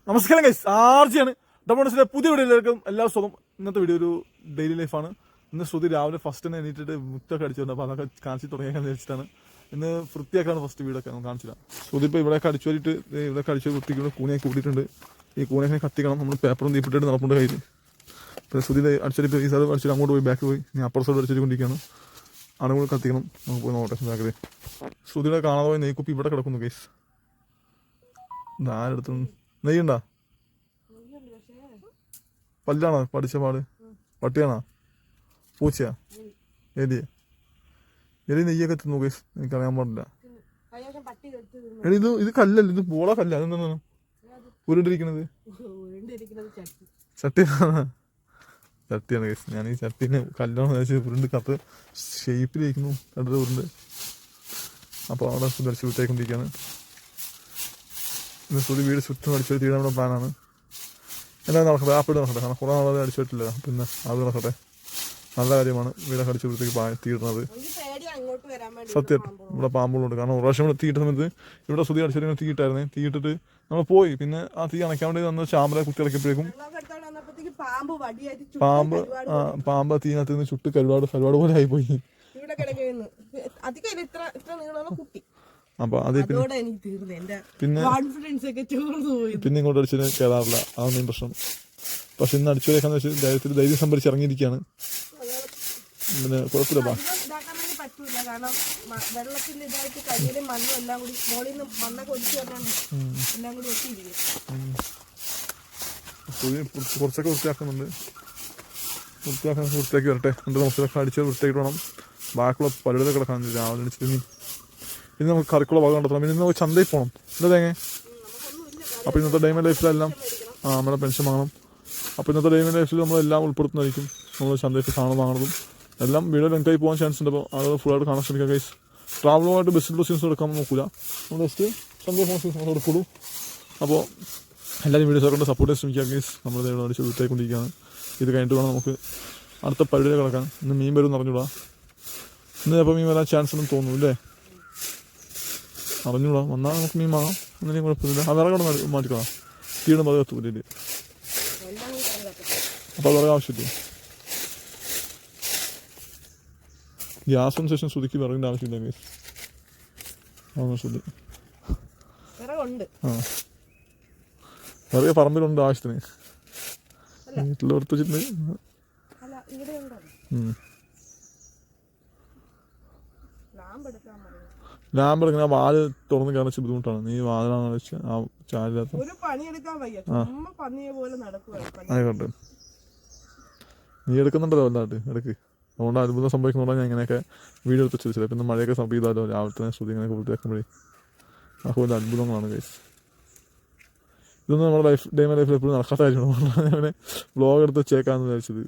നമസ്കാരം ഗൈസ്, ആർജിയാണ്. ഡബോണസിന്റെ പുതിയ വീഡിയോയിലേക്കും എല്ലാ സ്വന്തം. ഇന്നത്തെ വീഡിയോ ഒരു ഡെയിലി ലൈഫാണ്. ഇന്ന് ശ്രുതി രാവിലെ ഫസ്റ്റ് തന്നെ എണീറ്റിട്ട് മുറ്റൊക്കെ അടിച്ചിട്ടുണ്ട്. അപ്പോൾ അതൊക്കെ കാണിച്ച് തുടങ്ങിയാൽ വെച്ചിട്ടാണ് ഇന്ന് വൃത്തിയാക്കാണ് ഫസ്റ്റ് വീടൊക്കെ കാണിച്ചില്ല. ശ്രുതി ഇപ്പോൾ ഇവിടെയൊക്കെ അടിച്ചു വരിയിട്ട് ഇവിടെയൊക്കെ അടിച്ചു വൃത്തിക്ക് കൂണിയൊക്കെ കൂട്ടിയിട്ടുണ്ട്. ഈ കൂണിയൊക്കെ കത്തിക്കണം. നമ്മൾ പേപ്പറും തീപ്പിട്ടിട്ട് നടപ്പുണ്ട് കയ്യിൽ. ഇപ്പോൾ ശ്രുതി അടിച്ചിട്ട് ഈ സ്ഥലം അടിച്ചിട്ട് അങ്ങോട്ട് പോയി ബാക്ക് പോയി ഞാൻ അപ്പുറം സൈഡ് അടിച്ചിരിക്കൊണ്ടിരിക്കുകയാണ്. അവിടെ കൂടെ കത്തിക്കണം. നമുക്ക് പോയി നോക്കട്ടെ ബാക്കിൽ. ശ്രുതിയുടെ കാണാതെ പോയി നെയ്ക്കുപ്പി ഇവിടെ കിടക്കുന്നു ഗൈസ്. ആരെടുത്തു നെയ്യുണ്ടാ? പല്ലാണോ പഠിച്ച പാട്? പട്ടിയാണോ പൂച്ചയാ? ഏതിയ എലി നെയ്യൊക്കെ തിന്നു ഗൈസ്, എനിക്കറിയാൻ പാടില്ല. എടി ഇത് കല്ലല്ല, ഇത് പോള കല്ല. അതെന്താണ് ഉരുണ്ടിരിക്കുന്നത്? ചട്ടിയാണ്. ചട്ടിയാണ് ഗൈസ്. ഞാൻ ഈ ചട്ടീനെ കല്ലാണ് വെച്ച് ഉരുണ്ട് കത്ത് ഷേപ്പിലിരിക്കുന്നു കണ്ടത് ഉരുണ്ട്. അപ്പോൾ അവിടെ അടിച്ചു വിട്ടേക്കൊണ്ടിരിക്കുകയാണ്. ശ്രുതി വീട് ചുറ്റും അടിച്ചു തീരാൻ നമ്മുടെ പ്ലാനാണ്. എന്തായാലും നടക്കട്ടെ, ആപ്പിട്ട് നടക്കട്ടെ. കാരണം കുറേ നാളെ അടിച്ചിട്ടില്ല. പിന്നെ അത് നടക്കട്ടെ, നല്ല കാര്യമാണ്. വീടൊക്കെ അടിച്ചു വൃത്തിക്ക് തീരുന്നത്. സത്യം ഇവിടെ പാമ്പുകളുണ്ട്. കാരണം ഒരു പ്രാവശ്യം ഇവിടെ തീയിട്ട സമയത്ത് ഇവിടെ ശ്രുതി അടിച്ചിട്ട് തീയിട്ടായിരുന്നേ. തീയിട്ടിട്ട് നമ്മൾ പോയി. പിന്നെ ആ തീ അണയ്ക്കാൻ വേണ്ടി വന്ന് ചാമ്പല കുത്തി ഇറക്കിയപ്പോഴേക്കും പാമ്പ് തീനകത്ത് നിന്ന് ചുട്ട് കരുവാട് പോലെ ആയിപ്പോയി. അപ്പൊ അത് പിന്നെ ഇങ്ങോട്ട് അടിച്ചതിന് കയറാറില്ല. അതൊന്നും പ്രശ്നം. പക്ഷെ ഇന്ന് അടിച്ചു വരേക്കാന്ന് വെച്ചാൽ ധൈര്യം സംഭരിച്ച് ഇറങ്ങിയിരിക്കുകയാണ്. പിന്നെ കുഴപ്പമില്ല. കുറച്ചൊക്കെ വൃത്തിയാക്കുന്നുണ്ട്. വൃത്തിയാക്കി വരട്ടെ. 2 ദിവസമൊക്കെ അടിച്ച് വൃത്തിയാക്കിട്ട് വേണം ബാക്കിയുള്ള പലയിടത്ത് കിടക്കാൻ. രാവിലെ അടിച്ചിട്ട് ഇന്ന് നമുക്ക് കറിക്കുള്ള ഭാഗം കണ്ടെത്തണം. പിന്നെ ഇന്ന് നമുക്ക് ചന്തയിൽ പോകണം. എന്താ തേങ്ങ? അപ്പോൾ ഇന്നത്തെ ഡൈമ ലൈഫിലെല്ലാം നമ്മുടെ പെൻഷൻ വാങ്ങണം. അപ്പോൾ ഇന്നത്തെ ഡൈമ ലൈഫിൽ നമ്മളെല്ലാം ഉൾപ്പെടുത്തുന്നതായിരിക്കും. നമ്മൾ ചന്തയിൽ സാധനം വാങ്ങണതും എല്ലാം വീഡിയോ ലെങ്തായി പോകാൻ ചാൻസ് ഉണ്ട്. അപ്പോൾ അത് ഫുള്ളായിട്ട് കാണാൻ ശ്രമിക്കുക ഗൈസ്. ട്രാവലുമായിട്ട് ബസ്സിൻ്റെ സീൻസ് എടുക്കാൻ നോക്കില്ല. നമ്മൾ ജസ്റ്റ് ചന്തയിൽ പോകുന്ന സീൻസ് എടുക്കുള്ളൂ. അപ്പോൾ എല്ലാവരും വീഡിയോസ് കൊണ്ട് സപ്പോർട്ട് ചെയ്യാൻ ശ്രമിക്കുക ഗൈസ്. നമ്മൾ അടിച്ച് വിട്ടേക്കൊണ്ടിരിക്കുകയാണ്. ഇത് കഴിഞ്ഞിട്ട് വേണം നമുക്ക് അടുത്ത പരിപാടി കിടക്കാൻ. ഇന്ന് മീൻ വരും അറിഞ്ഞൂടാ. ഇന്ന് ചിലപ്പോൾ മീൻ വരാൻ ചാൻസ് ഉണ്ടെന്ന് തോന്നുന്നു അല്ലേ? അറിഞ്ഞൂടാ. വന്നാൽ നമുക്ക് മീൻ വാങ്ങാം. ഒന്നിനും കുഴപ്പമില്ല. ആ വിറകോട് മാറ്റിക്കണം. തീയിടുമ്പോൾ അത് കത്തൂല്ലേ. അപ്പോൾ അത് വിറക് ആവശ്യമില്ല. ഗ്യാസിന് ശേഷം ശ്രുതിക്ക് വിറകിൻ്റെ ആവശ്യമില്ല ഗൈസ്. ശ്രുതി വിറക് പറമ്പിലുണ്ട് ആവശ്യത്തിന്. വീട്ടിൽ എടുത്ത് വെച്ചിട്ടുണ്ട്. ലാമ്പ് എടുക്കുന്ന വാല് തുറന്ന് കയറിച്ച് ബുദ്ധിമുട്ടാണ്. നീ വാതിലാണ് വെച്ച് ആ ചാലിനകത്ത് ആയിക്കോട്ടെ. നീ എടുക്കുന്നുണ്ടല്ലോ വല്ലാട്ട് എടുക്ക്. അതുകൊണ്ട് അത്ഭുതം സംഭവിക്കുന്നുണ്ടോ ഞാൻ ഇങ്ങനെയൊക്കെ വീഡിയോ എടുത്ത് വെച്ചില്ല. പിന്നെ മഴയൊക്കെ സംഭവിച്ചാലോ രാവിലെ തന്നെ ശ്രുതി ഇങ്ങനെയൊക്കെ വൃത്തിയാക്കുമ്പോഴേ അതുപോലെ അത്ഭുതങ്ങളാണ് ഗൈസ്. ഇതൊന്നും നമ്മുടെ ഡേ മൈ ലൈഫിൽ എപ്പോഴും നടക്കാത്ത കാര്യമാണ്. അങ്ങനെ വ്ളോഗ് എടുത്ത് വെച്ചേക്കാന്ന് വിചാരിച്ചത്.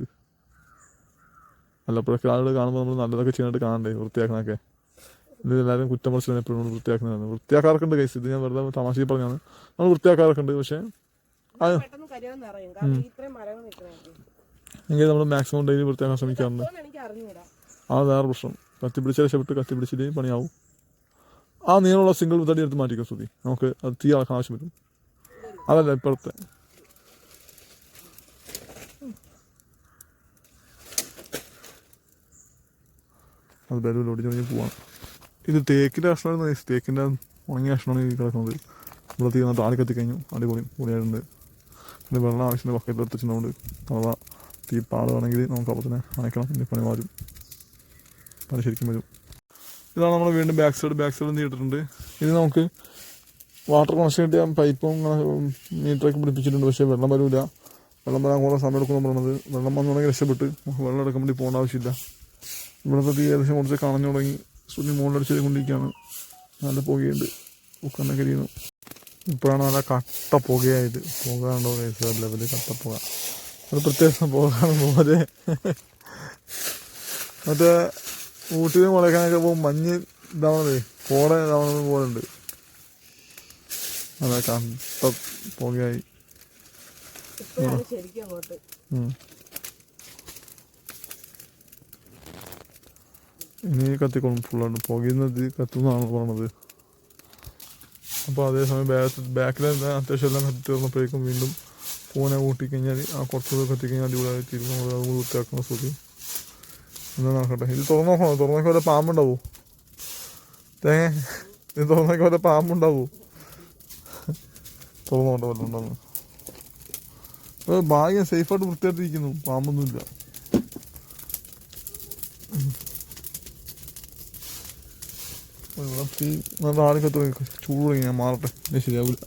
വല്ലപ്പോഴൊക്കെ ആളുകൾ കാണുമ്പോൾ നമ്മൾ നല്ലതൊക്കെ ചെയ്യാനായിട്ട് കാണണ്ടേ വൃത്തിയാക്കണൊക്കെ. ഇതെല്ലാവരും കുറ്റം പറച്ചിലാണ് എപ്പോഴും വൃത്തിയാക്കുന്നതാണ്. വൃത്തിയാക്കാറൊക്കെ ഉണ്ട് ഗൈസ്. ഇത് ഞാൻ വെറുതെ തമാശയിൽ പറഞ്ഞാണ്. നമ്മൾ വൃത്തിയാക്കാറൊക്കെ ഉണ്ട്. പക്ഷേ എങ്കിൽ നമ്മൾ മാക്സിമം ഡെയിലി വൃത്തിയാക്കാൻ ശ്രമിക്കാറുണ്ട്. ആ വേറെ പ്രശ്നം. കത്തിപ്പിടിച്ച രക്ഷപ്പെട്ട് കത്തിപ്പിടിച്ചിട്ട് പണിയാവും. ആ നീളമുള്ള സിംഗിൾ തടി എടുത്ത് മാറ്റിക്കും ശ്രുതി. നമുക്ക് അത് തീ അളക്കാൻ ആവശ്യം വരും. അതല്ല ഇപ്പോഴത്തെ അത് ബലൂൺ ഓടിച്ച് പോവാണ്. ഇത് തേക്കിൻ്റെ കഷ്ണമായിരുന്നു. തേക്കിൻ്റെ ഉണങ്ങിയ കഷ്ണമാണ് ഈ കിടക്കുന്നത്. ഇവിടെ തീ താളി കത്തിക്കഴിഞ്ഞു. പൊളിയായിട്ടുണ്ട്. പിന്നെ വെള്ളം ആവശ്യത്തിന് ബക്കറ്റിൽ എടുത്തിട്ടുണ്ട്. അഥവാ തീ പാടുകയാണെങ്കിൽ നമുക്ക് അപ്പോൾ തന്നെ അണയ്ക്കണം. പിന്നെ പണി മാറും. പണി ശരിക്കും വരും. ഇതാണ് നമ്മൾ വീണ്ടും ബാക്ക് സൈഡ് നീട്ടിട്ടുണ്ട്. ഇത് നമുക്ക് വാട്ടർ കണക്ഷൻ കിട്ടിയ പൈപ്പും മീറ്ററൊക്കെ പിടിപ്പിച്ചിട്ടുണ്ട്. പക്ഷേ വെള്ളം വരില്ല. വെള്ളം വരാൻ കുറേ സമയം എടുക്കുമെന്ന് പറയുന്നത്. വെള്ളം വന്നുണ്ടെങ്കിൽ രക്ഷപ്പെട്ട് വെള്ളം എടുക്കാൻ വേണ്ടി പോകേണ്ട ആവശ്യമില്ല. ഇവിടുത്തെ തീ ഏകദേശം കുറച്ച് കാണഞ്ഞു തുടങ്ങി. സുന്നി മുകളിലടിച്ച് കൊണ്ടിരിക്കുകയാണ്. നല്ല പുകയുണ്ട്. ഉക്കണ്ണൊക്കെ എരിയുന്നു. ഇപ്പോഴാണ് നല്ല കട്ട പുകയായത്. പുക കണ്ടോ ലെവല് കട്ടപ്പുക. അത് പ്രത്യേകം പുകയാണ് പോലെ. മറ്റേ ഊട്ടിയിൽ മുളയ്ക്കാനൊക്കെ പോകും മഞ്ഞ് ഇതാവുന്നത് കോട ഇതാവുന്നത് പോലെ ഉണ്ട്. അതെ കട്ട പുകയായി. ഇനി കത്തിക്കോളും. ഫുള്ളാണ് പുകയുന്നത് കത്തുന്നതാണ് പറഞ്ഞത്. അപ്പോൾ അതേസമയം ബാക്കിൽ അത്യാവശ്യം എല്ലാം കത്തി തീർന്നപ്പോഴേക്കും വീണ്ടും പൂനെ കൂട്ടിക്കഴിഞ്ഞാൽ ആ കുറച്ച് കത്തിക്കഴിഞ്ഞാൽ അടിപൊളിയായി തീരും. നമ്മൾ അത് വൃത്തിയാക്കുന്ന ശ്രുതി എന്താ നോക്കട്ടെ. ഇത് തുറന്നു നോക്കണോ? തുറന്നു നോക്കിയ വല്ല പാമ്പുണ്ടാവോ? തേങ്ങ ഇത് തുറന്നു നോക്കിയ വല്ല പാമ്പുണ്ടാവോ? തുറന്നോട്ടെ വല്ല ഉണ്ടെന്ന്. ഭാഗ്യം സേഫായിട്ട് വൃത്തിയായിട്ടിരിക്കുന്നു, പാമ്പൊന്നുമില്ല. നല്ല ആളിക്കത്ത് ചൂട് തുടങ്ങി, ഞാൻ മാറട്ടെ, ശരിയാവില്ല.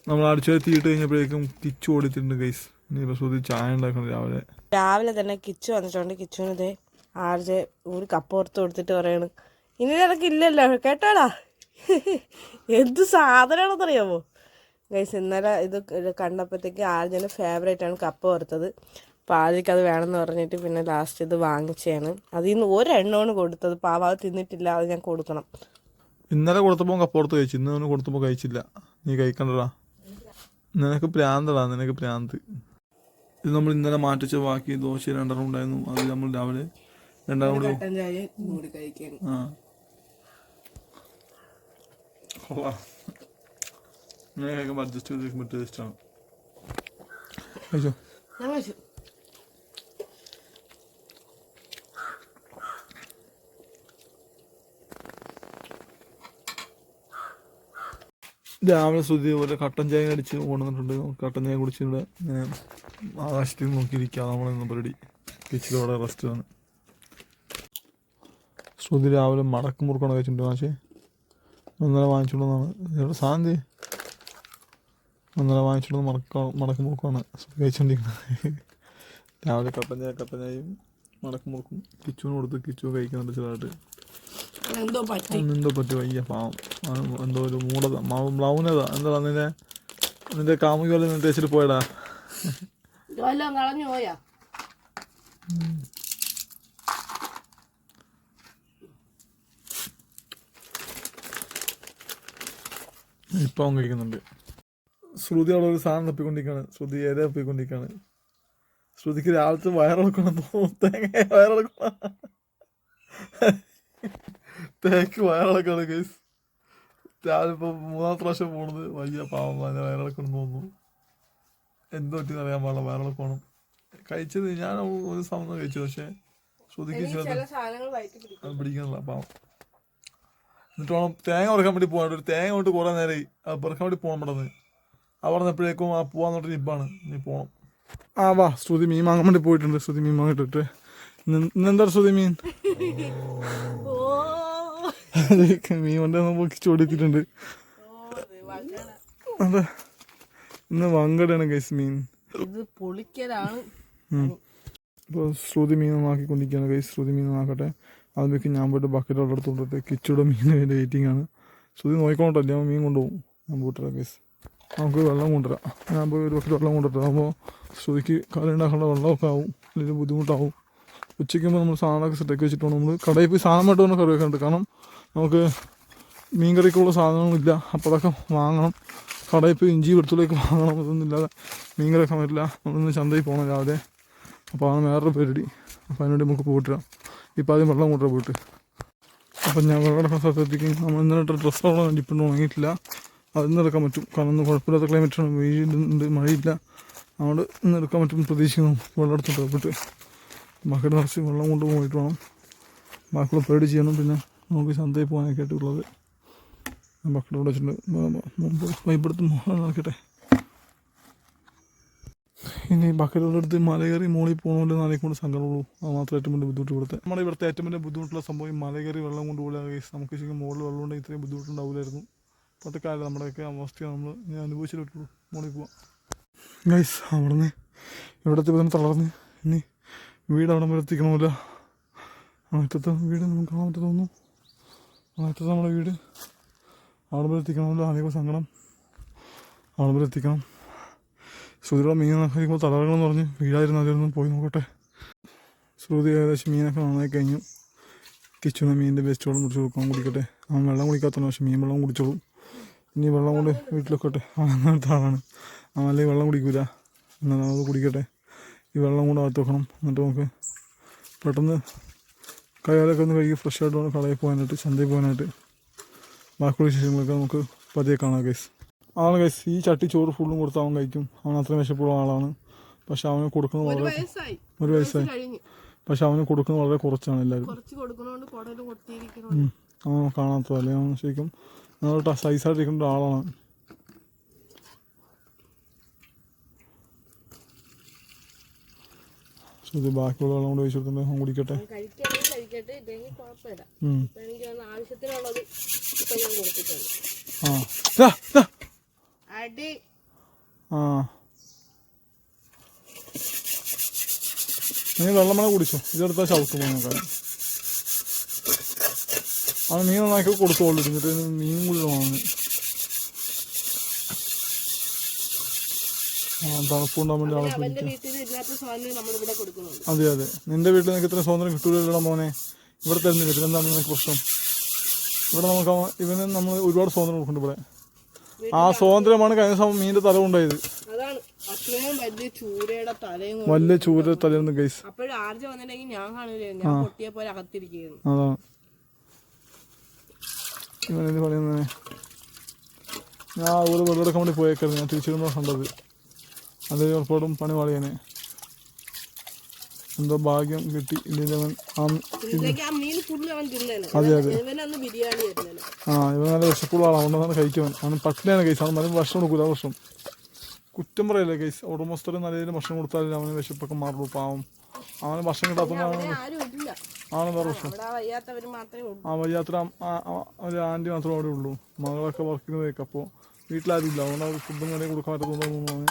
നമ്മൾ അടിച്ചു തീയിട്ട് കഴിഞ്ഞപ്പോഴേക്കും കിച്ചു ഓടിച്ചിട്ടുണ്ട് ഗൈസ്. ഇനി ശ്രുതി ചായ ഉണ്ടാക്കണം രാവിലെ തന്നെ കിച്ചു വന്നിട്ടുണ്ട്. കിച്ചുവിന് ഇതേ ആർജെ ഒരു കപ്പ് ഓർത്ത് കൊടുത്തിട്ട് പറയാണ് ഇനി നിനക്ക് ഇല്ലല്ലോ കേട്ടോടാ. എന്ത് സാധനമാണെന്നറിയാമോ ഗൈസ്? ഇന്നലെ ഇത് കണ്ടപ്പോഴത്തേക്ക് ആർജന് ഫേവറേറ്റ് ആണ് കപ്പ് ഓർത്തത്. അപ്പോൾ ആദ്യമൊക്കെ അത് വേണമെന്ന് പറഞ്ഞിട്ട് പിന്നെ ലാസ്റ്റ് ഇത് വാങ്ങിച്ചാണ്. അതിൽ നിന്ന് ഒരെണ്ണമാണ് കൊടുത്തത്. പാവ അത് തിന്നിട്ടില്ല, അത് ഞാൻ കൊടുക്കണം. ഇന്നലെ കൊടുത്തപ്പോൾ കപ്പോർത്ത് കഴിച്ചു, ഇന്ന് കൊടുത്തപ്പോൾ കഴിച്ചില്ല. നീ കഴിക്കണ്ടടാ, നിനക്ക് പ്രാന്തടാ, നിനക്ക് പ്രാന്ത്. ഇത് നമ്മൾ ഇന്നലെ മാറ്റിച്ച ബാക്കി ദോശ 2 ഉണ്ടായിരുന്നു. അത് നമ്മൾ രാവിലെ 2 കൂടി ഇങ്ങനെ കഴിക്കുമ്പോൾ അഡ്ജസ്റ്റ് ചെയ്ത് കഴിക്കുമ്പോൾ ടേസ്റ്റാണ്. കഴിച്ചോ? രാവിലെ ശ്രുതി പോലെ കട്ടൻ ചായ അടിച്ച് കൊണ്ടുവന്നിട്ടുണ്ട്. കട്ടൻ ചായ കുടിച്ചിവിടെ ഇങ്ങനെ ആകാശത്തിൽ നോക്കിയിരിക്കുക. നമ്മളിന്ന് പരിപാടി കിച്ചിലോടെ റെസ്റ്റാണ്. ശ്രുതി രാവിലെ മടക്ക് മുറുക്കാണ് കഴിച്ചിട്ടുണ്ട്. പക്ഷേ ഇന്നലെ വാങ്ങിച്ചിട്ടുണ്ടെന്നാണ് സാന്തി. ഇന്നലെ വാങ്ങിച്ചിട്ടുള്ളത് മടക്ക് മുറുക്കാണ് കഴിച്ചിട്ടുണ്ടിരിക്കുന്നത്. രാവിലെ കട്ടൻ ചായയും മടക്ക് മുറുക്കും കിച്ചുവിന് കൊടുത്ത് കിച്ചു കഴിക്കുന്നുണ്ട് ചെറുതായിട്ട്. എന്തോ പറ്റി വയ്യ പാവം. എന്തോ ഒരു മൂടത മ്ലൗനത എന്താ നിന്റെ കാമുകി പോലെ തേച്ചിട്ട് പോയടാ. കളഞ്ഞു പോയാ ഇപ്പം അവൻ കഴിക്കുന്നുണ്ട്. ശ്രുതി അവിടെ ഒരു സാധനം തപ്പിക്കൊണ്ടിരിക്കുകയാണ്. ശ്രുതി ഏരെ തപ്പിക്കൊണ്ടിരിക്കുകയാണ്. ശ്രുതിക്ക് രാവിലത്തെ വയറിളക്കണം തോന്നുന്നു. തേങ്ങ വയറിളക്കണം, തേക്ക് വയറിളക്കാണ് കേസ്. രാവിലെ ഇപ്പോൾ 3ാമത്തെ പ്രാവശ്യം പോണത്. വയ്യ പാവം, അതിനെ വയറിളക്കണം തോന്നുന്നു. എന്ത് പറ്റിയെന്ന് അറിയാൻ പാടില്ല, വയറിളക്കണം. കഴിച്ചത് ഞാൻ ഒരു സമയം കഴിച്ചു, പക്ഷേ ശ്രുതിക്ക് അത് പിടിക്കുന്നില്ല പാവം. എന്നിട്ട് വേണം തേങ്ങ ഉറക്കാൻ വേണ്ടി പോകാൻ. ഒരു തേങ്ങ കൊണ്ട് കുറേ നേരമായി അത് പെറുക്കാൻ വേണ്ടി പോകണം പെട്ടെന്ന്. ആ പറഞ്ഞപ്പോഴേക്കും ആ പോകാൻ തൊട്ട് നിപ്പാണ്, നീ പോകണം. വാ ശ്രുതി മീൻ വാങ്ങാൻ വേണ്ടി പോയിട്ടുണ്ട്. ശ്രുതി മീൻ വാങ്ങിട്ടിട്ട് ഇന്നെന്താ ശ്രുതി മീൻ മീൻ കൊണ്ട് നമുക്ക് ചോടിച്ചിട്ടുണ്ട്. അതെ, ഇന്ന് വങ്കടയാണ് ഗൈസ് മീൻ. ഇപ്പോൾ ശ്രുതി മീൻ നന്നാക്കിക്കൊണ്ടിരിക്കുകയാണ് ഗൈസ്. ശ്രുതി മീൻ നന്നാക്കട്ടെ. അതിലേക്ക് ഞാൻ പോയിട്ട് ബക്കറ്റ് വെള്ളം എടുത്തുകൊണ്ടിട്ട് കിച്ചുടെ മീനിന് വേണ്ടി വെയിറ്റിംഗ് ആണ്. ശ്രുതി നോക്കിക്കൊണ്ടല്ലേ ഞാൻ മീൻ കൊണ്ടുപോകും. ഞാൻ പോയിട്ടില്ല ഗൈസ്, നമുക്ക് വെള്ളം കൊണ്ടുവരാം. ഞാൻ പോയി ഒരു ബക്കറ്റ് വെള്ളം കൊണ്ടിട്ട് അപ്പോൾ ശ്രുതിക്ക് കറി ഉണ്ടാക്കേണ്ട വെള്ളമൊക്കെ ആവും, അല്ലെങ്കിൽ ബുദ്ധിമുട്ടാവും. ഉച്ചയ്ക്കുമ്പോൾ നമ്മൾ സാധനമൊക്കെ സെറ്റാക്കി വെച്ചിട്ട് വേണം നമ്മൾ കടയിൽ പോയി സാധനമായിട്ട് തന്നെ കറി വെക്കാനുണ്ട്. കാരണം നമുക്ക് മീൻ കറിക്കുള്ള സാധനങ്ങളില്ല, അപ്പോൾ അതൊക്കെ വാങ്ങണം. കടയിൽ പോയി ഇഞ്ചി വെളുത്തുള്ളിയൊക്കെ വാങ്ങണം. അതൊന്നും ഇല്ലാതെ മീൻ കറി വെക്കാൻ പറ്റില്ല. നമ്മളിന്ന് ചന്തയിൽ പോകണം രാവിലെ. അപ്പോൾ ആണ് വേറൊരു പരിപാടി. അപ്പോൾ അതിനുവേണ്ടി നമുക്ക് പോയിട്ടിടാം. ഇപ്പോൾ ആദ്യം വെള്ളം കൊണ്ടുവരാൻ പോയിട്ട്. അപ്പം ഞാൻ വെള്ളം എടുക്കുന്ന സ്ഥലത്തേക്ക് നമ്മൾ ഇന്നലെ ഡ്രസ്സോളം വേണ്ടിയിട്ടുണ്ട്, ഉണങ്ങിയിട്ടില്ല. അതിന്ന് എടുക്കാൻ പറ്റും. കാരണം ഇന്ന് കുഴപ്പമില്ലാത്ത ക്ലൈമറ്റാണ്, വെയിലുണ്ട്, മഴയില്ല. അതുകൊണ്ട് ഇന്ന് എടുക്കാൻ പറ്റും പ്രതീക്ഷിക്കുന്നു. വെള്ളം എടുത്തിട്ട് പോയിട്ട് ബക്കറ്റ് നിറച്ച് വെള്ളം കൊണ്ട് പോയിട്ട് വേണം ബാക്കിയുള്ള പരിപാടി ചെയ്യണം. പിന്നെ നമുക്ക് ചന്തയിൽ പോകാനൊക്കെ ആയിട്ടുള്ളത് ബക്കറ്റ് ഇവിടെ വെച്ചിട്ടുണ്ട്. പൈപ്പെടുത്ത് നോക്കട്ടെ. ഇനി ബക്കറ്റുകളെടുത്ത് മല കയറി മോളിൽ പോകണമല്ലോ, നാളേക്ക് കൊണ്ട് സങ്കടമുള്ളൂ. അത് മാത്രം ഏറ്റവും വലിയ ബുദ്ധിമുട്ട് ഇവിടുത്തെ. നമ്മുടെ ഇവിടുത്തെ ഏറ്റവും വലിയ ബുദ്ധിമുട്ടുള്ള സംഭവം മല കയറി വെള്ളം കൊണ്ടുപോകില്ല ഗൈസ്. നമുക്ക് ശരിക്കും മുകളിൽ വെള്ളം ഉണ്ടെങ്കിൽ ഇത്രയും ബുദ്ധിമുട്ടുണ്ടാവില്ലായിരുന്നു. ഇപ്പോഴത്തെ കാലം നമ്മുടെയൊക്കെ അവസ്ഥയാണ് നമ്മൾ ഞാൻ അനുഭവിച്ചിട്ട് പറ്റുള്ളൂ. മോളിൽ പോവാം ഗൈസ്. അവിടുന്ന് ഇവിടത്തെ തന്നെ തളർന്ന് ഇനി വീട് അവിടെ വരെ എത്തിക്കണമല്ല. അവിടുത്തെ വീട് നമുക്ക് കാണാൻ പറ്റും തോന്നുന്നു. അവിടുത്തെ നമ്മുടെ വീട് അവിടെ വരെ എത്തിക്കണമല്ലോ. ആദ്യമൊക്കെ സങ്കടം. അവിടെ വരെ എത്തിക്കണം. ശ്രുതിയുടെ മീൻ കഴിക്കുമ്പോൾ തളരണമെന്ന് പറഞ്ഞ് വീടായിരുന്നു. അതിലൊന്ന് പോയി നോക്കട്ടെ. ശ്രുതി ഏകദേശം മീനൊക്കെ നന്നായി കഴിഞ്ഞു. കിച്ചുവിനെ മീനിൻ്റെ വേസ്റ്റ് വെള്ളം കുടിച്ച് കൊടുക്കാൻ കുടിക്കട്ടെ. അവൻ വെള്ളം കുടിക്കാത്തതാണ്, പക്ഷേ മീൻ വെള്ളം കുടിച്ചോളും. ഇനി വെള്ളം കൊണ്ട് വീട്ടിലൊക്കെ അങ്ങനത്തെ ആളാണ് അവൻ, അല്ലെങ്കിൽ വെള്ളം കുടിക്കില്ല. എന്നാൽ അത് കുടിക്കട്ടെ. ഈ വെള്ളം കൊണ്ട് അകത്ത് വെക്കണം. എന്നിട്ട് നമുക്ക് പെട്ടെന്ന് കൈകാലൊക്കെ ഒന്ന് കഴുകി ഫ്രഷായിട്ട് വേണം കടയിൽ പോകാനായിട്ട്, ചന്തയിൽ പോകാനായിട്ട്. ബാക്കിയുള്ള വിശേഷങ്ങളൊക്കെ നമുക്ക് പതിയെ കാണാം ഗൈസ്. അതാണ് ഗൈസ്, ഈ ചട്ടി ചോറ് ഫുള്ളും കൊടുത്ത് അവൻ കഴിക്കും. അവൻ അത്രയും വിശപ്പുള്ള ആളാണ്. പക്ഷെ അവന് കൊടുക്കുന്നത് വളരെ 1 വയസ്സായി. പക്ഷെ അവന് കൊടുക്കുന്നത് വളരെ കുറച്ചാണ് എല്ലാവരും. അവൻ കാണാത്തതല്ലേ, അവൻ ശരിക്കും നല്ല സൈസായിട്ടിരിക്കുന്ന ഒരാളാണ്. ഇത് ബാക്കിയുള്ള വെള്ളം കൊണ്ട് ഒഴിച്ചെടുത്തിട്ട് അവൻ കുടിക്കട്ടെ. നീ വെള്ളം വേണം കുടിച്ചോ, ഇതെടുത്താൽ ചവിട്ട് നോക്കാൻ. അവൻ മീൻ നന്നാക്കി കൊടുത്തോളൂ, എന്നിട്ട് മീൻ കൂടി വാങ്ങി. തണുപ്പുണ്ടാകാൻ വേണ്ടി ആളെ അതെ അതെ. നിന്റെ വീട്ടിൽ നിനക്ക് ഇത്ര സ്വാതന്ത്ര്യം കിട്ടൂലല്ലോ മോനെ, ഇവിടെ തരുന്നില്ല. പിന്നെ എന്താണ് നിനക്ക് പ്രശ്നം? ഇവിടെ നമുക്ക് ഇവന് നമ്മൾ ഒരുപാട് സ്വാതന്ത്ര്യം കൊടുക്കുന്നുണ്ട് ഇവിടെ. ആ സ്വാതന്ത്ര്യമാണ് കഴിഞ്ഞ സമയം മീനിന്റെ തല കൊണ്ടായത്. വലിയ ചൂര തലയൊന്നും ഗൈസ്. അതാണ് ഇവനെന്ത് പറയുന്നേ. ഞാൻ ഒരു വെള്ളം എടുക്കാൻ വേണ്ടി പോയേക്കായിരുന്നു. ഞാൻ തിരിച്ചിരുമ്പോൾ കണ്ടത് അത് ഉറപ്പാടും പണി പാളിയാനെ. എന്തോ ഭാഗ്യം കിട്ടി. ഇല്ലെങ്കിൽ അതെ അതെ. ഇവൻ നല്ല വിശപ്പുള്ള ആളാണ്, അതുകൊണ്ടാണ് കഴിക്കുവാൻ. അവന് പട്ടിണിയാണ് ഗൈസ്. അവൻ നല്ല ഭക്ഷണം കൊടുക്കില്ല. ഭക്ഷണം കുറ്റം പറയല്ലേ ഗൈസ്. ഉടമസ്ഥര് നല്ല രീതിയിൽ ഭക്ഷണം കൊടുത്താലും അവന് വിശപ്പൊക്കെ മാറുള്ളൂ. പാവം അവന് ഭക്ഷണം കിട്ടാത്തതാണ് വേറെ പ്രശ്നം. ആ വയ്യാത്ര ഒരു ആൻറ്റി മാത്രമേ അവിടെ ഉള്ളൂ. മകളൊക്കെ വർക്ക് ചെയ്യുന്നതൊക്കെ. അപ്പോൾ വീട്ടിലാരും ഇല്ല, അതുകൊണ്ട് അവർ ഫുഡും കാര്യം കൊടുക്കാൻ പറ്റുന്നതാണ്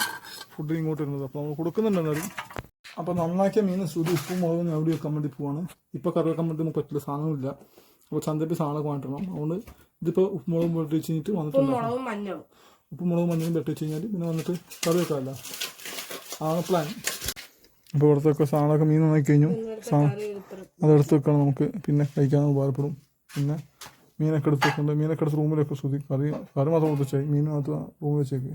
ഫുഡ് ഇങ്ങോട്ട് വരുന്നത്. അപ്പോൾ നമ്മൾ കൊടുക്കുന്നുണ്ട് എന്നാലും. അപ്പോൾ നന്നാക്കിയ മീൻ ശ്രുതി ഉപ്പും മുളകും ഞാൻ അവിടെ വെക്കാൻ വേണ്ടി പോവാണ്. ഇപ്പോൾ കറി വെക്കാൻ വേണ്ടി നമുക്ക് പറ്റില്ല, സാധനമില്ല. അപ്പോൾ ചന്തയിൽ സാധനമൊക്കെ വാങ്ങിക്കണം. അതുകൊണ്ട് ഇതിപ്പോൾ ഉപ്പ് മുളകും വെട്ടി വെച്ച് കഴിഞ്ഞിട്ട് വന്നിട്ടുണ്ട്. ഉപ്പും മുളകും മഞ്ഞളും വെട്ടി വെച്ച് കഴിഞ്ഞാൽ പിന്നെ വന്നിട്ട് കറി വെക്കാമല്ല, ആണ് പ്ലാൻ. അപ്പോൾ ഇവിടുത്തെ സാധനമൊക്കെ മീൻ നന്നാക്കി കഴിഞ്ഞു. അതെടുത്ത് വെക്കണം നമുക്ക്, പിന്നെ കഴിക്കാൻ ഉപകാരപ്പെടും. പിന്നെ മീനൊക്കെ എടുത്ത് വെക്കുന്നുണ്ട്. മീനൊക്കെ എടുത്ത് റൂമിലൊക്കെ ശ്രുതി കറി മാത്രം കൊടുത്ത് വെച്ചാൽ മീനകത്ത് റൂമിൽ വെച്ചേക്ക്.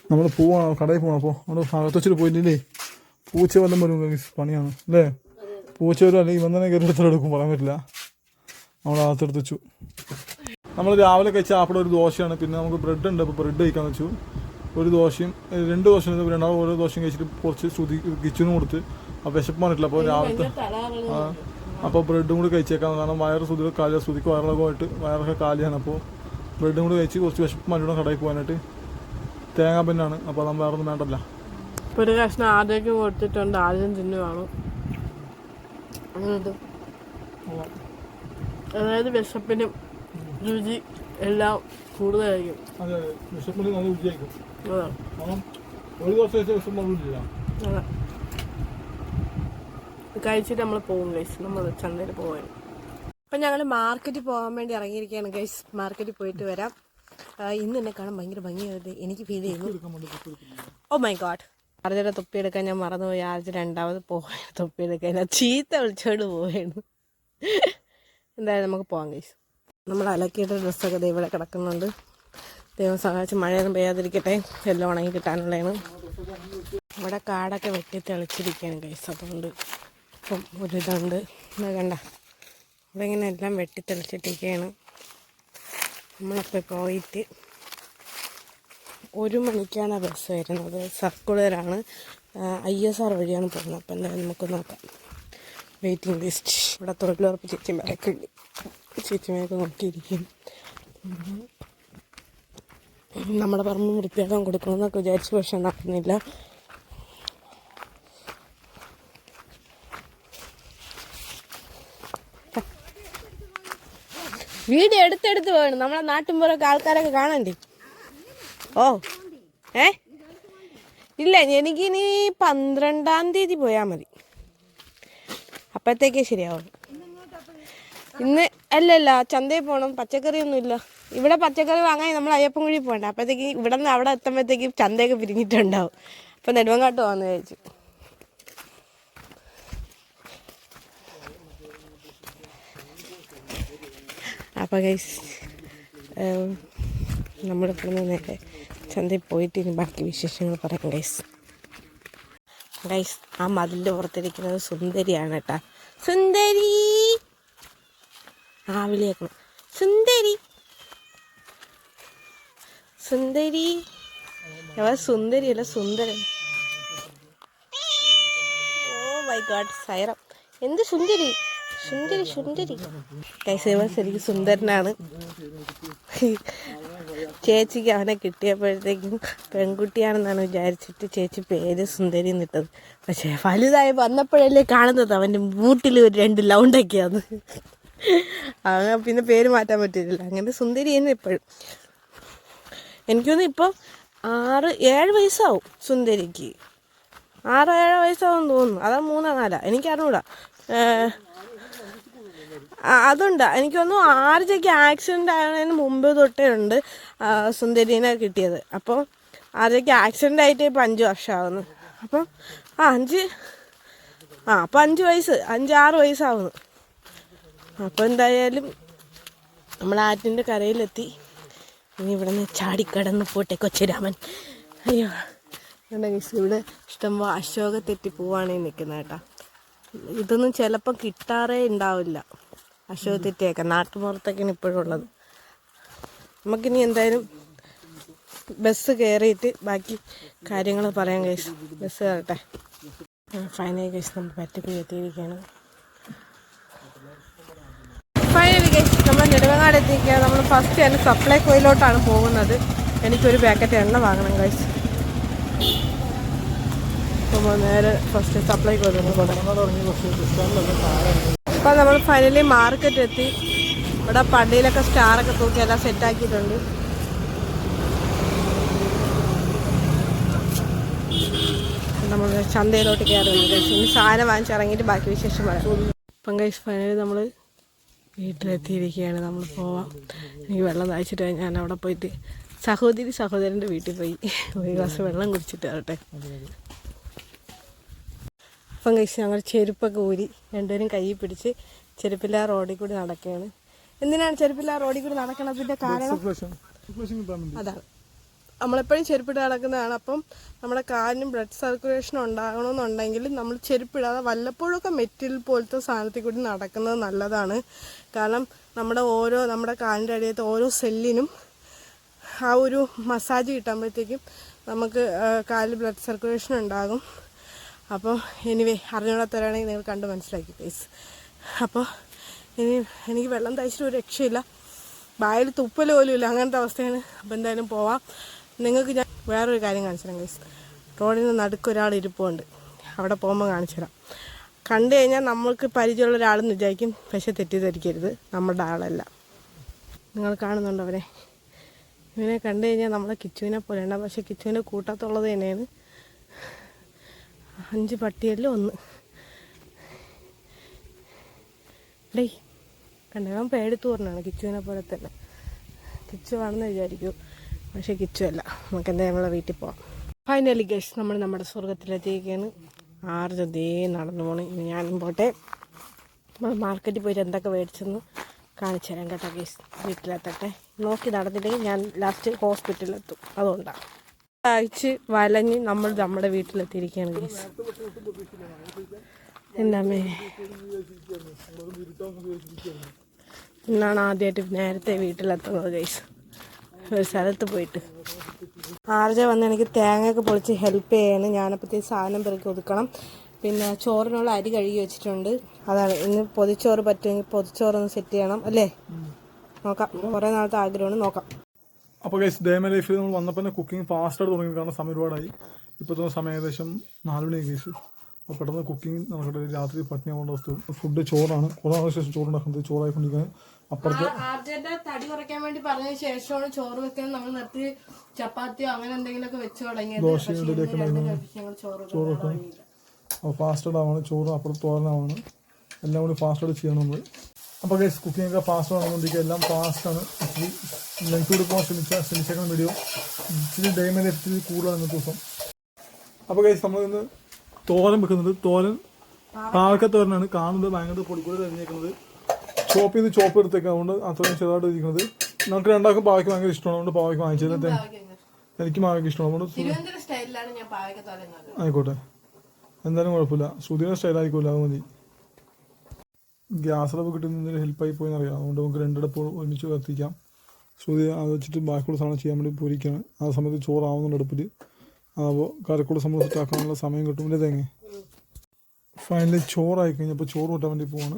നമ്മൾ പോവാണ്, കടയിൽ പോകണം. അപ്പോൾ അവിടെ അകത്ത് വെച്ചിട്ട് പോയില്ലേ പൂച്ച വല്ലതും വരും പണിയാണ് അല്ലേ. പൂച്ച വരും, അല്ലെങ്കിൽ ഇവൻ തന്നെ കയറി എടുത്തെടുക്കും, പറയാൻ പറ്റില്ല. നമ്മൾ അകത്തെടുത്ത് വെച്ചു. നമ്മൾ രാവിലെ കഴിച്ച ആപ്പിടെ ഒരു ദോശയാണ്. പിന്നെ നമുക്ക് ബ്രെഡ് ഉണ്ട്. അപ്പോൾ ബ്രെഡ് കഴിക്കാമെന്ന് വെച്ചു. ഒരു ദോശയും 2 ദോശയും രണ്ടാമത് ഓരോ ദോശയും കഴിച്ചിട്ട് കുറച്ച് ശ്രുതി കിച്ചനും കൊടുത്ത്. അപ്പോൾ വിശപ്പ് വന്നിട്ടില്ല. അപ്പോൾ രാവിലത്തെ അപ്പോൾ ബ്രെഡും കൂടി കഴിച്ചേക്കാം. കാരണം വയറ് ശ്രുതിക്ക് വയറിളകമായിട്ട് വയറൊക്കെ കാലിയാണ്. അപ്പോൾ ബ്രെഡും കൂടി കഴിച്ച് കുറച്ച് വിശപ്പ് മാറ്റിയിട്ട് കടയിൽ പോകാനായിട്ട്. തേങ്ങാ പിന്നാണ്, അപ്പോൾ നമ്മൾ വേറെ ഒന്നും വേണ്ടല്ല. ഇപ്പോൾ ഒരു കഷ്ണം ആദ്യമൊക്കെ കൊടുത്തിട്ടുണ്ട്, ആദ്യം തിന്നുവാണ്. അതായത് വിശപ്പിനും രുചി എല്ലാം കൂടുതലായിരിക്കും. അതെ അതെ, വിശപ്പിന് നല്ല രുചിയായിരിക്കും. ഒരു ദിവസം വിശപ്പില്ല. അതെ, കഴിച്ചിട്ട് നമ്മൾ പോകും ഗൈസ്. നമ്മൾ ചന്തയിൽ പോകാൻ. അപ്പം ഞങ്ങൾ മാർക്കറ്റിൽ പോകാൻ വേണ്ടി ഇറങ്ങിയിരിക്കുകയാണ് ഗൈസ്. മാർക്കറ്റിൽ പോയിട്ട് വരാം. ഇന്ന് എന്നെ കാണാൻ ഭയങ്കര ഭംഗിയായിട്ട് എനിക്ക് ഫീൽ ചെയ്യുന്നു. ഓ മൈ ഗോഡ്, ആർജയുടെ തൊപ്പിയെടുക്കാൻ ഞാൻ മറന്നുപോയി. ആർജ രണ്ടാമത് പോയ തൊപ്പിയെടുക്കാൻ ഞാൻ ചീത്ത വിളിച്ചോണ്ട് പോവുകയാണ്. എന്തായാലും നമുക്ക് പോകാം ഗൈസ്. നമ്മൾ അലക്കിയിട്ട് ഡ്രസ്സൊക്കെ ഇവിടെ കിടക്കുന്നുണ്ട്. ദൈവം സഹായിച്ച് മഴയൊന്നും പെയ്യാതിരിക്കട്ടെ, എല്ലാം ഉണങ്ങി കിട്ടാനുള്ളതാണ്. ഇവിടെ കാടൊക്കെ വെട്ടി തെളിച്ചിരിക്കുകയാണ് ഗൈസ്. അതുകൊണ്ട് ഇപ്പം ഒരിതുണ്ട് കണ്ട, ഇവിടെ ഇങ്ങനെ എല്ലാം വെട്ടി തെളിച്ചിട്ടിരിക്കുകയാണ്. നമ്മളപ്പോൾ പോയിട്ട് 1 മണിക്കാണ് ബസ് വരുന്നത്. സർക്കുലറാണ്, ISR വഴിയാണ് പോകുന്നത്. അപ്പോൾ എന്തായാലും നമുക്ക് നോക്കാം. Waiting list. ഇവിടെ തൊഴിലുറപ്പ് ചേച്ചിമാരൊക്കെ ഉണ്ട്. ചേച്ചിമാരൊക്കെ നോക്കിയിരിക്കും. നമ്മുടെ പറമ്പ് വൃത്തിയാക്കാൻ കൊടുക്കണമെന്നൊക്കെ വിചാരിച്ചു, പക്ഷെ നടക്കുന്നില്ല. വീഡിയോ എടുത്തെടുത്ത് വേണം, നമ്മളെ നാട്ടിൻപുറമൊക്കെ ആൾക്കാരൊക്കെ കാണണ്ടേ. ഓ ഇല്ല, എനിക്കിനി 12-ാം തീയതി പോയാൽ മതി. അപ്പോഴത്തേക്കേ ശരിയാവും. ഇന്ന് അല്ലല്ല, ചന്തയിൽ പോകണം. പച്ചക്കറിയൊന്നുമില്ല ഇവിടെ. പച്ചക്കറി വാങ്ങാൻ നമ്മൾ അയ്യപ്പൻകുഴി പോകണ്ട. അപ്പോഴത്തേക്ക് ഇവിടെ നിന്ന് അവിടെ എത്തുമ്പോഴത്തേക്കും ചന്തയൊക്കെ പിരിഞ്ഞിട്ടുണ്ടാവും. അപ്പോൾ നെടുവങ്കാട്ട് പോകാമെന്ന് വിചാരിച്ചു. അപ്പോൾ ഗൈസ്, നമ്മളിപ്പോൾ നേരെ ചന്തയിൽ പോയിട്ട് ഇനി ബാക്കി വിശേഷങ്ങൾ പറയാം ഗൈസ്. ഗൈസ്, ആ മതിലിൻ്റെ പുറത്തിരിക്കുന്നത് സുന്ദരിയാണ് കേട്ടോ. സുന്ദരി, വിളിയേക്കണം. സുന്ദരി സുന്ദരി സുന്ദരി അല്ല സുന്ദരൻ. ഓ മൈ ഗോഡ് സൈറം എന്ത് സുന്ദരി സുന്ദരി സുന്ദരി. കൈസേവൻ ശരിക്കും സുന്ദരനാണ്. ചേച്ചിക്ക് അവനെ കിട്ടിയപ്പോഴത്തേക്കും പെൺകുട്ടിയാണെന്നാണ് വിചാരിച്ചിട്ട് ചേച്ചി പേര് സുന്ദരി എന്നിട്ടത്. പക്ഷേ വലുതായി വന്നപ്പോഴല്ലേ കാണുന്നത് അവൻ്റെ മൂട്ടിൽ ഒരു 2 ലൗണ്ടൊക്കെയാണ്. അവൻ പിന്നെ പേര് മാറ്റാൻ പറ്റില്ല. അങ്ങനെ സുന്ദരിയെന്ന് എപ്പോഴും. എനിക്കൊന്ന് ഇപ്പോൾ 6-7 വയസ്സാവും സുന്ദരിക്ക്. 6-7 വയസ്സാവും തോന്നുന്നു. അതാ 3-4 എനിക്കറിഞ്ഞൂടാ. അതുണ്ട് എനിക്കൊന്നും ആർജയ്ക്ക് ആക്സിഡൻ്റ് ആയതിന് മുമ്പ് തൊട്ടേ ഉണ്ട് സുന്ദരീനെ കിട്ടിയത്. അപ്പോൾ ആർജയ്ക്ക് ആക്സിഡൻ്റ് ആയിട്ട് ഇപ്പോൾ 5 വർഷമാകുന്നു. അപ്പം 5 വയസ്സ് 5-6 വയസ്സാവുന്നു. അപ്പോൾ എന്തായാലും നമ്മൾ ആറ്റിൻ്റെ കരയിലെത്തി. ഇനി ഇവിടെ നിന്ന് ചാടിക്കടന്ന് പോട്ടെ കൊച്ചുരാമൻ. അയ്യോ ഇവിടെ ഇഷ്ടംപോലെ അശോക തെറ്റി പോവാണ് നിൽക്കുന്നത് കേട്ടോ. ഇതൊന്നും ചിലപ്പോൾ കിട്ടാറേ ഉണ്ടാവില്ല. അശോക തെറ്റിയൊക്കെ നാട്ടുപുറത്തൊക്കെയാണ് ഇപ്പോഴും ഉള്ളത്. നമുക്കിനി എന്തായാലും ബസ് കയറിയിട്ട് ബാക്കി കാര്യങ്ങൾ പറയാം കേസ്. ബസ് കയറട്ടെ. ഫൈനലി കേസ് നമ്മൾ പറ്റിപ്പോയി എത്തിയിരിക്കുകയാണ്. ഫൈനലി കേസ് നമ്മൾ നെടുമങ്ങാട് എത്തിയിരിക്കുകയാണ്. നമ്മൾ ഫസ്റ്റ് തന്നെ സപ്ലൈ കോയിലോട്ടാണ് പോകുന്നത്. എനിക്കൊരു പാക്കറ്റ് എണ്ണ വാങ്ങണം കേസ്. അപ്പോൾ നേരെ ഫസ്റ്റ് സപ്ലൈ കോയിലോട്ട് അപ്പോൾ നമ്മൾ ഫൈനലി മാർക്കറ്റ് എത്തി. ഇവിടെ പള്ളിയിലൊക്കെ സ്റ്റാറൊക്കെ തൂക്കി എല്ലാം സെറ്റാക്കിയിട്ടുണ്ട്. നമ്മൾ ചന്തയിലോട്ട് കയറുന്നു ഗൈസ്. ഇനി സാധനം വാങ്ങിച്ചിറങ്ങിയിട്ട് ബാക്കി വിശേഷം പറയാം. അപ്പം ഗൈസ് ഫൈനലി നമ്മൾ വീട്ടിലെത്തിയിരിക്കുകയാണ്. നമ്മൾ പോവാം. എനിക്ക് വെള്ളം താഴ്ചിട്ട് ഞാൻ അവിടെ പോയിട്ട് സഹോദരൻ്റെ വീട്ടിൽ പോയി ഒരു ഗ്ലാസ് വെള്ളം കുടിച്ചിട്ട് വരട്ടെ. അപ്പം കഴിച്ച് ഞങ്ങൾ ചെരുപ്പൊക്കെ ഊരി രണ്ടുപേരും കൈ പിടിച്ച് ചെരുപ്പില്ലാ റോഡിൽ കൂടി നടക്കുകയാണ്. എന്തിനാണ് ചെരുപ്പില്ലാ റോഡിൽ കൂടി നടക്കണതിൻ്റെ കാരണം? അതാണ് നമ്മളെപ്പോഴും ചെരുപ്പിട്ട് നടക്കുന്നതാണ്. അപ്പം നമ്മുടെ കാലിനും ബ്ലഡ് സർക്കുലേഷൻ ഉണ്ടാകണമെന്നുണ്ടെങ്കിൽ നമ്മൾ ചെരുപ്പിടാതെ വല്ലപ്പോഴൊക്കെ മെറ്റിൽ പോലത്തെ സാധനത്തിൽ കൂടി നടക്കുന്നത് നല്ലതാണ്. കാരണം നമ്മുടെ കാലിൻ്റെ അടിയത്തെ ഓരോ സെല്ലിനും ആ ഒരു മസാജ് കിട്ടുമ്പോഴത്തേക്കും നമുക്ക് കാലിൽ ബ്ലഡ് സർക്കുലേഷൻ ഉണ്ടാകും. അപ്പോൾ അറിഞ്ഞൂടാത്തവരാണെങ്കിൽ നിങ്ങൾ കണ്ട് മനസ്സിലാക്കി പ്ലീസ്. അപ്പോൾ എനിക്ക് വെള്ളം തയ്ച്ചിട്ട് ഒരു രക്ഷയില്ല. വായിൽ തുപ്പൽ പോലും ഇല്ല, അങ്ങനത്തെ അവസ്ഥയാണ്. അപ്പോൾ എന്തായാലും പോവാം. നിങ്ങൾക്ക് ഞാൻ വേറൊരു കാര്യം കാണിച്ചു തരാം ഗൈസ്. റോഡിൽ നിന്ന് നടുക്കൊരാൾ ഇരിപ്പുണ്ട്. അവിടെ പോകുമ്പോൾ കാണിച്ചു തരാം. കണ്ടു കഴിഞ്ഞാൽ നമ്മൾക്ക് പരിചയമുള്ള ഒരാളെന്ന് വിചാരിക്കും. പക്ഷെ തെറ്റിദ്ധരിക്കരുത്, നമ്മുടെ ആളല്ല. നിങ്ങൾ കാണുന്നുണ്ടോ അവരെ? ഇവനെ കണ്ടു കഴിഞ്ഞാൽ നമ്മളെ കിച്ചുവിനെ പോലെ ഉണ്ടാവും. പക്ഷെ കിച്ചുവിൻ്റെ കൂട്ടത്തുള്ളത് തന്നെയാണ്. 5 പട്ടിയല്ലോ 1 ഡേ കണ്ടവൻ പേടിത്തു പറഞ്ഞാണ്. കിച്ചുവിനെ പോലെ തന്നെ കിച്ചു ആണെന്ന് വിചാരിക്കൂ, പക്ഷെ കിച്ചു അല്ല. നമുക്ക് എന്തായാലും നമ്മളെ വീട്ടിൽ പോവാം. ഫൈനലി ഗൈസ് നമ്മൾ നമ്മുടെ സ്വർഗത്തിലെത്തിയിരിക്കുകയാണ്. ആർജതേ നടന്നു പോണ്. ഇനി ഞാനും പോട്ടെ. നമ്മൾ മാർക്കറ്റിൽ പോയിട്ട് എന്തൊക്കെ മേടിച്ചെന്ന് കാണിച്ചു തരാം കേട്ടോ ഗൈസ്. വീട്ടിലെത്തട്ടെ. നോക്കി നടന്നില്ലെങ്കിൽ ഞാൻ ലാസ്റ്റ് ഹോസ്പിറ്റലിലെത്തും. അതുകൊണ്ടാണ് അയച്ച് വലഞ്ഞ് നമ്മൾ നമ്മുടെ വീട്ടിലെത്തിയിരിക്കുകയാണ് ഗൈസ്. എന്താമേ ഇന്നാണ് ആദ്യമായിട്ട് നേരത്തെ വീട്ടിലെത്തുന്നത് ഗൈസ്. ഒരു സ്ഥലത്ത് പോയിട്ട് ആർജ വന്ന് എനിക്ക് തേങ്ങയൊക്കെ പൊളിച്ച് ഹെൽപ്പ് ചെയ്യാണ്. ഞാനപ്പോഴത്തേക്ക് സാധനം പെറുക്കി ഒതുക്കണം. പിന്നെ ചോറിനുള്ള അരി കഴുകി വെച്ചിട്ടുണ്ട്. അതാണ് ഇന്ന് പൊതിച്ചോറ് പറ്റുമെങ്കിൽ പൊതിച്ചോറൊന്ന് സെറ്റ് ചെയ്യണം അല്ലേ? നോക്കാം. കുറേ നാളത്തെ ആഗ്രഹമാണ്, നോക്കാം. അപ്പോൾ ഗൈസ് ഡേ മൈ ലൈഫിൽ നമ്മൾ വന്നപ്പോൾ തന്നെ കുക്കിംഗ് ഫാസ്റ്റായിട്ട് തുടങ്ങി. കാരണം സമയം ഒരുപാടായി. ഇപ്പോൾ സമയം ഏകദേശം 4 മണി ഗൈസ്. അപ്പോൾ പെട്ടെന്ന് കുക്കിംഗ് നമുക്കിടെ രാത്രി പട്ടിണി ആവേണ്ട അവസ്ഥ. ഫുഡ് ചോറാണ്. കുറേ നാളെ ശേഷം ചോറുണ്ടാക്കുന്നത്. ചോറായിക്കൊണ്ടിരിക്കുന്നത്. അപ്പുറത്ത് തടി കുറയ്ക്കാൻ വേണ്ടി പറഞ്ഞ ശേഷമാണ് ചോറ് വെക്കാൻ നമ്മൾ നിർത്തി. ചപ്പാത്തിയോ അങ്ങനെ എന്തെങ്കിലുമൊക്കെ വെച്ച് തുടങ്ങിയത്. ദോശയും ഇഡലിയൊക്കെ ചോറ് വെക്കാൻ അപ്പോൾ ഫാസ്റ്റഡ് ആവാണ്. ചോറും അപ്പുറത്ത് തോരനാവാണ്. എല്ലാം കൂടി ഫാസ്റ്റായിട്ട് ചെയ്യണം നമ്മൾ. അപ്പോൾ ഗൈസ് കുക്കിംഗ് ഒക്കെ ഫാസ്റ്റ് ആണെന്നുണ്ടെങ്കിൽ എല്ലാം ഫാസ്റ്റാണ്. ഇച്ചിരി ലെങ്ത് കൊടുക്കാൻ ശ്രമിച്ചേക്കണം വീഡിയോ. ഇച്ചിരി ഡേ മൈ ലൈഫ് ഇച്ചിരി കൂടുതലാണ് ഇന്നത്തെ ദിവസം. അപ്പോൾ ഗൈസ് നമ്മളിന്ന് തോരൻ വെക്കുന്നുണ്ട്. തോരൻ പാവക്കത്തോരനാണ്. കാണുന്നത് ഭയങ്കര പൊടിക്കൂടി തെരഞ്ഞേക്കുന്നത്. ചോപ്പ് എടുത്തേക്കാം. അതുകൊണ്ട് അത്രയും ചെറുതായിട്ട് ഇരിക്കുന്നത്. നമുക്ക് രണ്ടാൾക്കും പാവയ്ക്ക് ഭയങ്കര ഇഷ്ടമാണ്. അതുകൊണ്ട് പാവയ്ക്ക് വാങ്ങിച്ചത്. എനിക്ക് പാവയ്ക്ക് ഇഷ്ടമാണ്. അതുകൊണ്ട് ആയിക്കോട്ടെ, എന്തായാലും കുഴപ്പമില്ല. ശ്രുതിയുടെ സ്റ്റൈലായിരിക്കുമല്ലോ, അത് മതി. ഗ്യാസ് അടുപ്പ് കിട്ടുന്നതിന് ഹെൽപ്പായി പോയെന്ന് അറിയാം. അതുകൊണ്ട് നമുക്ക് രണ്ടടുപ്പ് ഒരുമിച്ച് കത്തിക്കാം. ശ്രുതി അത് വെച്ചിട്ട് ബാക്കിയുള്ള സാധനം ചെയ്യാൻ വേണ്ടി പോയിരിക്കുകയാണ്. ആ സമയത്ത് ചോറാവുന്നുണ്ട് അടുപ്പിൽ. അപ്പോൾ കറിക്കുള്ള സംഭവം സെറ്റാക്കാനുള്ള സമയം കിട്ടും. തേങ്ങ ഫൈനലി ചോറായി കഴിഞ്ഞപ്പോൾ ചോറ് കൂട്ടാൻ വേണ്ടി പോവാണ്.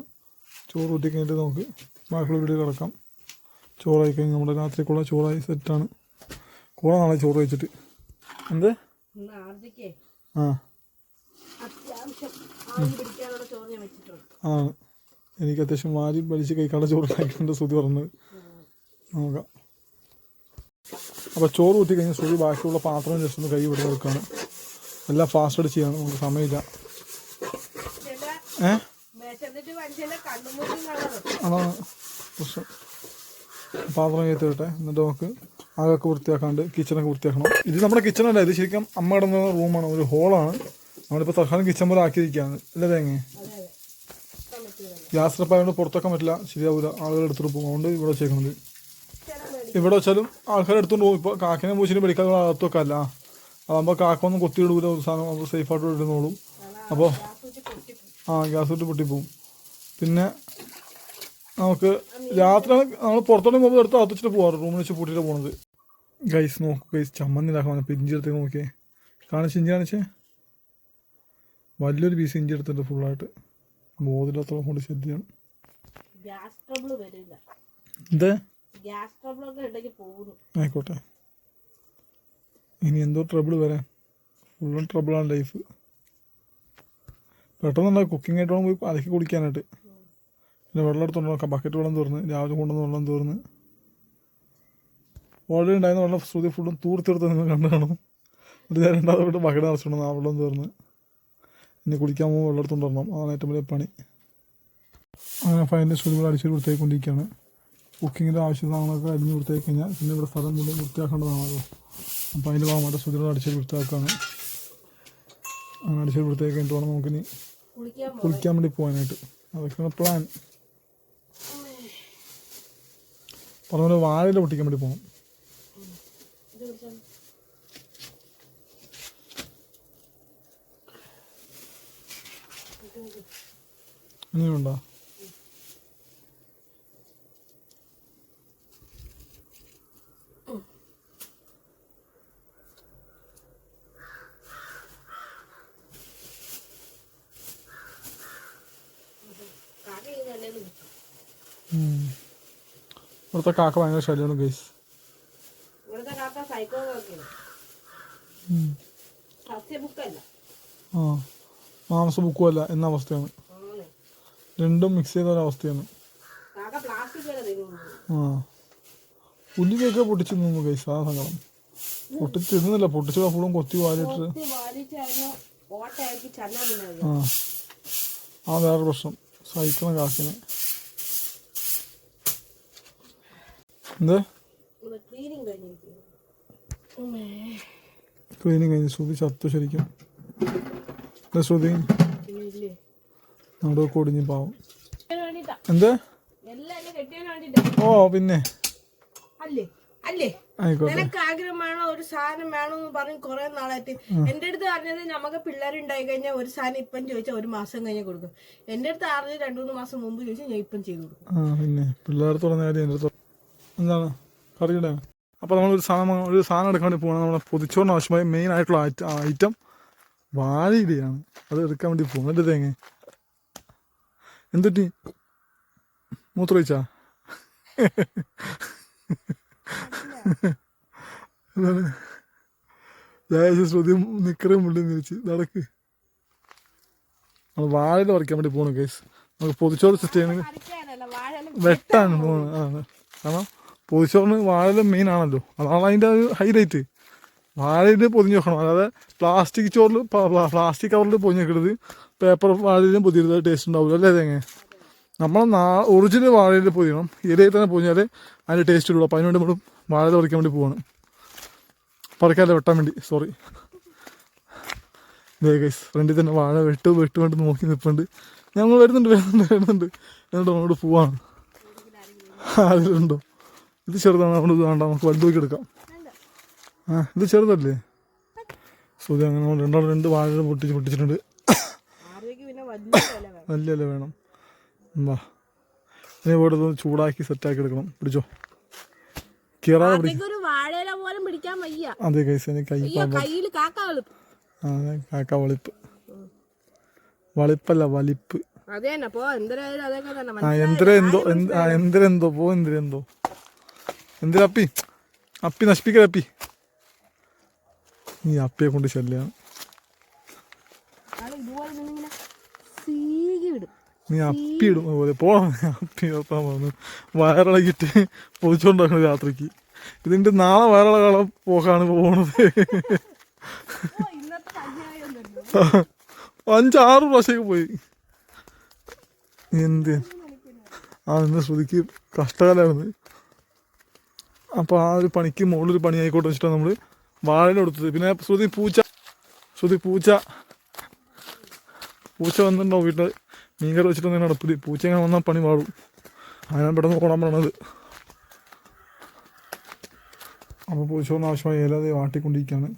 ചോറ് കൂട്ടി കഴിഞ്ഞിട്ട് നമുക്ക് ബാക്കിയുള്ള വീഡിയോ കിടക്കാം. ചോറായി കഴിഞ്ഞ് നമ്മുടെ രാത്രിക്കുള്ള ചോറായി സെറ്റാണ്. കുറേ നാളെ ചോറ് കഴിച്ചിട്ട്. എന്ത് ആ ആണ് എനിക്ക് അത്യാവശ്യം വാരി വലിച്ച് കഴിക്കാനുള്ള ചോറ് കഴിക്കുന്നുണ്ട് ശ്രുതി പറഞ്ഞത്. നോക്കാം. അപ്പോൾ ചോറ് കൂട്ടി കഴിഞ്ഞാൽ ശ്രുതി ബാക്കിയുള്ള പാത്രം ജസ്റ്റ് ഒന്ന് കൈ വിട്ട് വെക്കുകയാണ്. എല്ലാം ഫാസ്റ്റ് ചെയ്യാണ്, നമുക്ക് സമയമില്ല. അതാണ് പ്രശ്നം. പാത്രം കയറ്റി വിട്ടെ, എന്നിട്ട് നമുക്ക് ആകൊക്കെ വൃത്തിയാക്കാണ്ട് കിച്ചണൊക്കെ വൃത്തിയാക്കണം. ഇത് നമ്മുടെ കിച്ചണല്ല, ഇത് ശരിക്കും അമ്മ കിടന്ന റൂമാണ്, ഒരു ഹോളാണ്. നമ്മളിപ്പോൾ തൽക്കാലം കിച്ചൺ പോലെ ആക്കിയിരിക്കുകയാണ്. അല്ലേ തേങ്ങ? ഗ്യാസ് അടുപ്പായതുകൊണ്ട് പുറത്തേക്കാൻ പറ്റില്ല, ശരിയാവില്ല, ആളുകൾ എടുത്തിട്ട് പോകും. അതുകൊണ്ട് ഇവിടെ വെച്ചേക്കുന്നത്. ഇവിടെ വെച്ചാലും ആൾക്കാർ എടുത്തുകൊണ്ട് പോകും. ഇപ്പോൾ കാക്കിനെ പൂച്ചിനെ പിടിക്കാതെ അകത്ത് വെക്കാമല്ല. അതാകുമ്പോൾ കാക്കൊന്നും കൊത്തിയിടൂല, ഒരു സാധനം നമുക്ക് സേഫായിട്ട് ഇടുന്നോളും. അപ്പോൾ ഗ്യാസ് ഇട്ട് പൊട്ടിപ്പോവും. പിന്നെ നമുക്ക് രാത്രി നമ്മൾ പുറത്തോട്ട് പോകുമ്പോൾ എടുത്ത് അകത്തിച്ചിട്ട് പോകാറ്, റൂമിൽ വെച്ച് പൂട്ടിയിട്ട് പോകുന്നത്. ഗൈസ് നോക്കൂ ഗൈസ്, ചമ്മന്തി ഉണ്ടാക്കാൻ ഇഞ്ചി എടുത്തേക്ക് നോക്കിയേ. കാണിച്ച് ഇഞ്ചി കാണിച്ചേ. വലിയൊരു പീസ് ഇഞ്ചി എടുത്തിട്ട് ഫുള്ളായിട്ട് ബോധില്ലാത്തോളം കൊണ്ട് ശ്രദ്ധയാണ്. എന്തേ ആയിക്കോട്ടെ, ഇനി എന്തോ ട്രബിൾ വരാൻ. ഫുള്ളും ട്രബിളാണ് ലൈഫ്. പെട്ടെന്നുണ്ടാകും കുക്കിംഗ് ആയിട്ട് വേണം പോയി അലക്കി കുടിക്കാനായിട്ട്. പിന്നെ വെള്ളം എടുത്തോണ്ട് നോക്കാം. ബക്കറ്റ് വെള്ളം തീർന്ന്, രാവിലെ കൊണ്ടുവന്ന് വെള്ളം തീർന്ന്. ഓൾറെഡി ഉണ്ടായിരുന്ന വെള്ളം ശ്രുതി ഫുള്ളും തൂർത്തെടുത്ത് നിങ്ങൾ കണ്ടു കാണും. എന്നിട്ട് ഞാൻ രണ്ടാമത് വിട്ട് ബക്കറ്റ് നിറച്ചിട്ടുണ്ട്, ആ വെള്ളം തീർന്ന്. ഇനി കുടിക്കാൻ പോകുമ്പോൾ വെള്ളം എടുത്തോണ്ട് വരണം, അതാണ് ഏറ്റവും വലിയ പണി. അങ്ങനെ ഫൈനൽ ശ്രുതി ഇവിടെ അടിച്ചു വൃത്തിയായിക്കൊണ്ടിരിക്കുകയാണ്. കുക്കിങ്ങിൻ്റെ ആവശ്യ സാധനങ്ങളൊക്കെ അരിഞ്ഞ് വൃത്തിയാക്കി കഴിഞ്ഞാൽ പിന്നെ ഇവിടെ സ്ഥലം മുഴുവൻ വൃത്തിയാക്കേണ്ടതാണല്ലോ. അപ്പോൾ അതിൻ്റെ ഭാഗമായിട്ട് ശ്രുതിയുടെ അടിച്ചു വൃത്തിയാക്കുകയാണ്. അങ്ങനെ അടിച്ചു വൃത്തിയാക്കി കഴിഞ്ഞിട്ട് വേണം നമുക്കിനി കുളിക്കാൻ വേണ്ടി പോകാനായിട്ട്. അതൊക്കെയാണ് പ്ലാൻ. പറഞ്ഞ പോലെ വാഴയില പൊട്ടിക്കാൻ വേണ്ടി പോകണം. ഇനിയുണ്ടോ? ഇവിടുത്തെ കാക്ക ഭയങ്കര ശല്യമാണ് ഗൈസ്. മാംസ ബുക്കുമല്ല എന്ന അവസ്ഥയാണ്. രണ്ടും മിക്സ് ചെയ്ത ഒരവസ്ഥയാണ്. പുല്ലിക്കൊക്കെ പൊട്ടിച്ച് നിന്നു ഗൈസ്. ആ സങ്കടം പൊട്ടിച്ച് തിന്നുന്നില്ല, പൊട്ടിച്ച് ഫുള്ളും കൊത്തി വാരിട്ട്. വേറെ പ്രശ്നം, സഹിക്കണം കാക്കിനെ. എന്താ ക്ലീനിങ് കഴിഞ്ഞ് ശ്രുതി ചത്തു ശരിക്കും. ശ്രുതി നമ്മുടെ കൊടിഞ്ഞ് പാവം. എന്താ? ഓ പിന്നെ നിനക്ക് ആഗ്രഹം വേണോ, ഒരു സാധനം വേണമെന്ന് പറഞ്ഞ് കുറെ നാളായിട്ട് എന്റെ അടുത്ത് പറഞ്ഞത് നമുക്ക് പിള്ളേരുണ്ടായി കഴിഞ്ഞാൽ ഒരു സാധനം ഇപ്പം ചോദിച്ചാൽ ഒരു മാസം കഴിഞ്ഞാൽ കൊടുക്കും. എന്റെ അടുത്ത് അറിഞ്ഞത് 2-3 മാസം മുമ്പ് ചോദിച്ചാൽ ഞാൻ ഇപ്പം ചെയ്ത് കൊടുക്കും. പിന്നെ പിള്ളേർത്തോളം നേരം എൻ്റെ അടുത്ത് എന്താണ് കറിയുടെ. അപ്പോൾ നമ്മളൊരു സാധനം എടുക്കാൻ വേണ്ടി പോകണം. നമ്മുടെ പൊതിച്ചോറിന് ആവശ്യമായ മെയിൻ ആയിട്ടുള്ള ഐറ്റം വാഴയിലയാണ്. അത് എടുക്കാൻ വേണ്ടി പോകും. എൻ്റെ തേങ്ങ എന്തുറ്റി മൂത്രമൊഴിച്ചാ? ശ്രുതി നിക്കറേ മുള്ളി നിരിച്ച് നടക്ക്. നമ്മൾ വാഴയില പറിക്കാൻ വേണ്ടി പോകണം കേസ്. നമുക്ക് പൊതിച്ചോറ് സെറ്റ് ചെയ്യണമെങ്കിൽ വെട്ടാൻ പോകണം. കാരണം പൊതിച്ചോറിന് വാഴയില മെയിൻ ആണല്ലോ, അതാണ് അതിൻ്റെ ഒരു ഹൈലൈറ്റ്. വാഴയിൽ പൊതിഞ്ഞ് വെക്കണം. അതായത് പ്ലാസ്റ്റിക് ചോറിൽ പ്ലാസ്റ്റിക് കവറിൽ പൊതിഞ്ഞ് വെക്കരുത്, പേപ്പർ വാഴയിലും പൊതിരുന്നത് ടേസ്റ്റ് ഉണ്ടാവില്ല. അല്ലേ തേങ്ങ? നമ്മൾ ഒറിജിനൽ വാഴയിൽ പൊതിയണം. ഇലയിൽ തന്നെ പൊതിഞ്ഞാൽ അതിൻ്റെ ടേസ്റ്റ് ഉള്ളൂ. അപ്പോൾ അതിനുവേണ്ടി നമ്മൾ വാഴയില പറിക്കാൻ വേണ്ടി പോവാണ്. പറിക്കാതെ വെട്ടാൻ വേണ്ടി, സോറി. ഗൈസ് ഫ്രണ്ടിൽ തന്നെ വാഴ വെട്ട് നോക്കി നിൽപ്പുണ്ട്. ഞങ്ങൾ വരുന്നുണ്ട് എന്നിട്ട് അങ്ങോട്ട് പോവാണ്. അതിലുണ്ടോ? ഇത് ചെറുതാണ്, അവിടെ ഇത് വേണ്ട, നമുക്ക് വലുത് നോക്കി എടുക്കാം. ഇത് ചെറുതല്ലേ? സുഖം. അങ്ങനെ നമ്മൾ രണ്ട് വാഴ പൊട്ടിച്ചിട്ടുണ്ട്. വലിയ ഇല വേണം. എന്താ ഇനി ഇവിടെ ചൂടാക്കി സെറ്റാക്കി എടുക്കണം. പിടിച്ചോ, കീറാതെ പിടിക്കും. ഒരു വാഴയില പോലും പിടിക്കാൻ വയ്യ. അതെ ഗൈസ്, എനിക്ക് കയ്യില് കാക്ക വെളുപ്പ്. കാക്ക വളിപ്പ്, വളിപ്പല്ല വലിപ്പ്. അതെ തന്നെ പോ, എന്തിനായാലും അതൊക്കെ തന്നെ. എന്തിനെന്തോ പോ, എന്തിനെന്തോ എന്തിനപ്പി അപ്പി നശിപ്പിക്കലപ്പി. ഈ അപ്പിയെ കൊണ്ട് ശല്യാണ്. നീ അപ്പി ഇടും അതുപോലെ പോണം. അപ്പി നിർത്താൻ പറഞ്ഞു വയറിളകിട്ട് പൊതിച്ചോണ്ടാണ് രാത്രിക്ക്. ഇതിന്റെ നാളെ വയറിളകള പോക്കാണ് പോണത്. 5-6 പ്രാവശ്യമൊക്കെ പോയി. എന്ത് ഇന്ന് ശ്രുതിക്ക് കഷ്ടകാലമായിരുന്നു. അപ്പോൾ ആ ഒരു പണിക്ക് മുകളിലൊരു പണി ആയിക്കോട്ടെ വെച്ചിട്ടാണ് നമ്മൾ വാഴ കൊടുത്തത്. പിന്നെ ശ്രുതി പൂച്ച വന്നിട്ടുണ്ടാവും വീട്ടിൽ മീൻകറി വെച്ചിട്ട് നടപ്പിൽ. പൂച്ച ഇങ്ങനെ വന്നാൽ പണി പാടും. അതിനാണ് പെട്ടെന്ന് ഓടാൻ പറയണത്. അപ്പോൾ പൂച്ചോറിന് ആവശ്യമായ ഇല വാട്ടിക്കൊണ്ടിരിക്കുകയാണ്.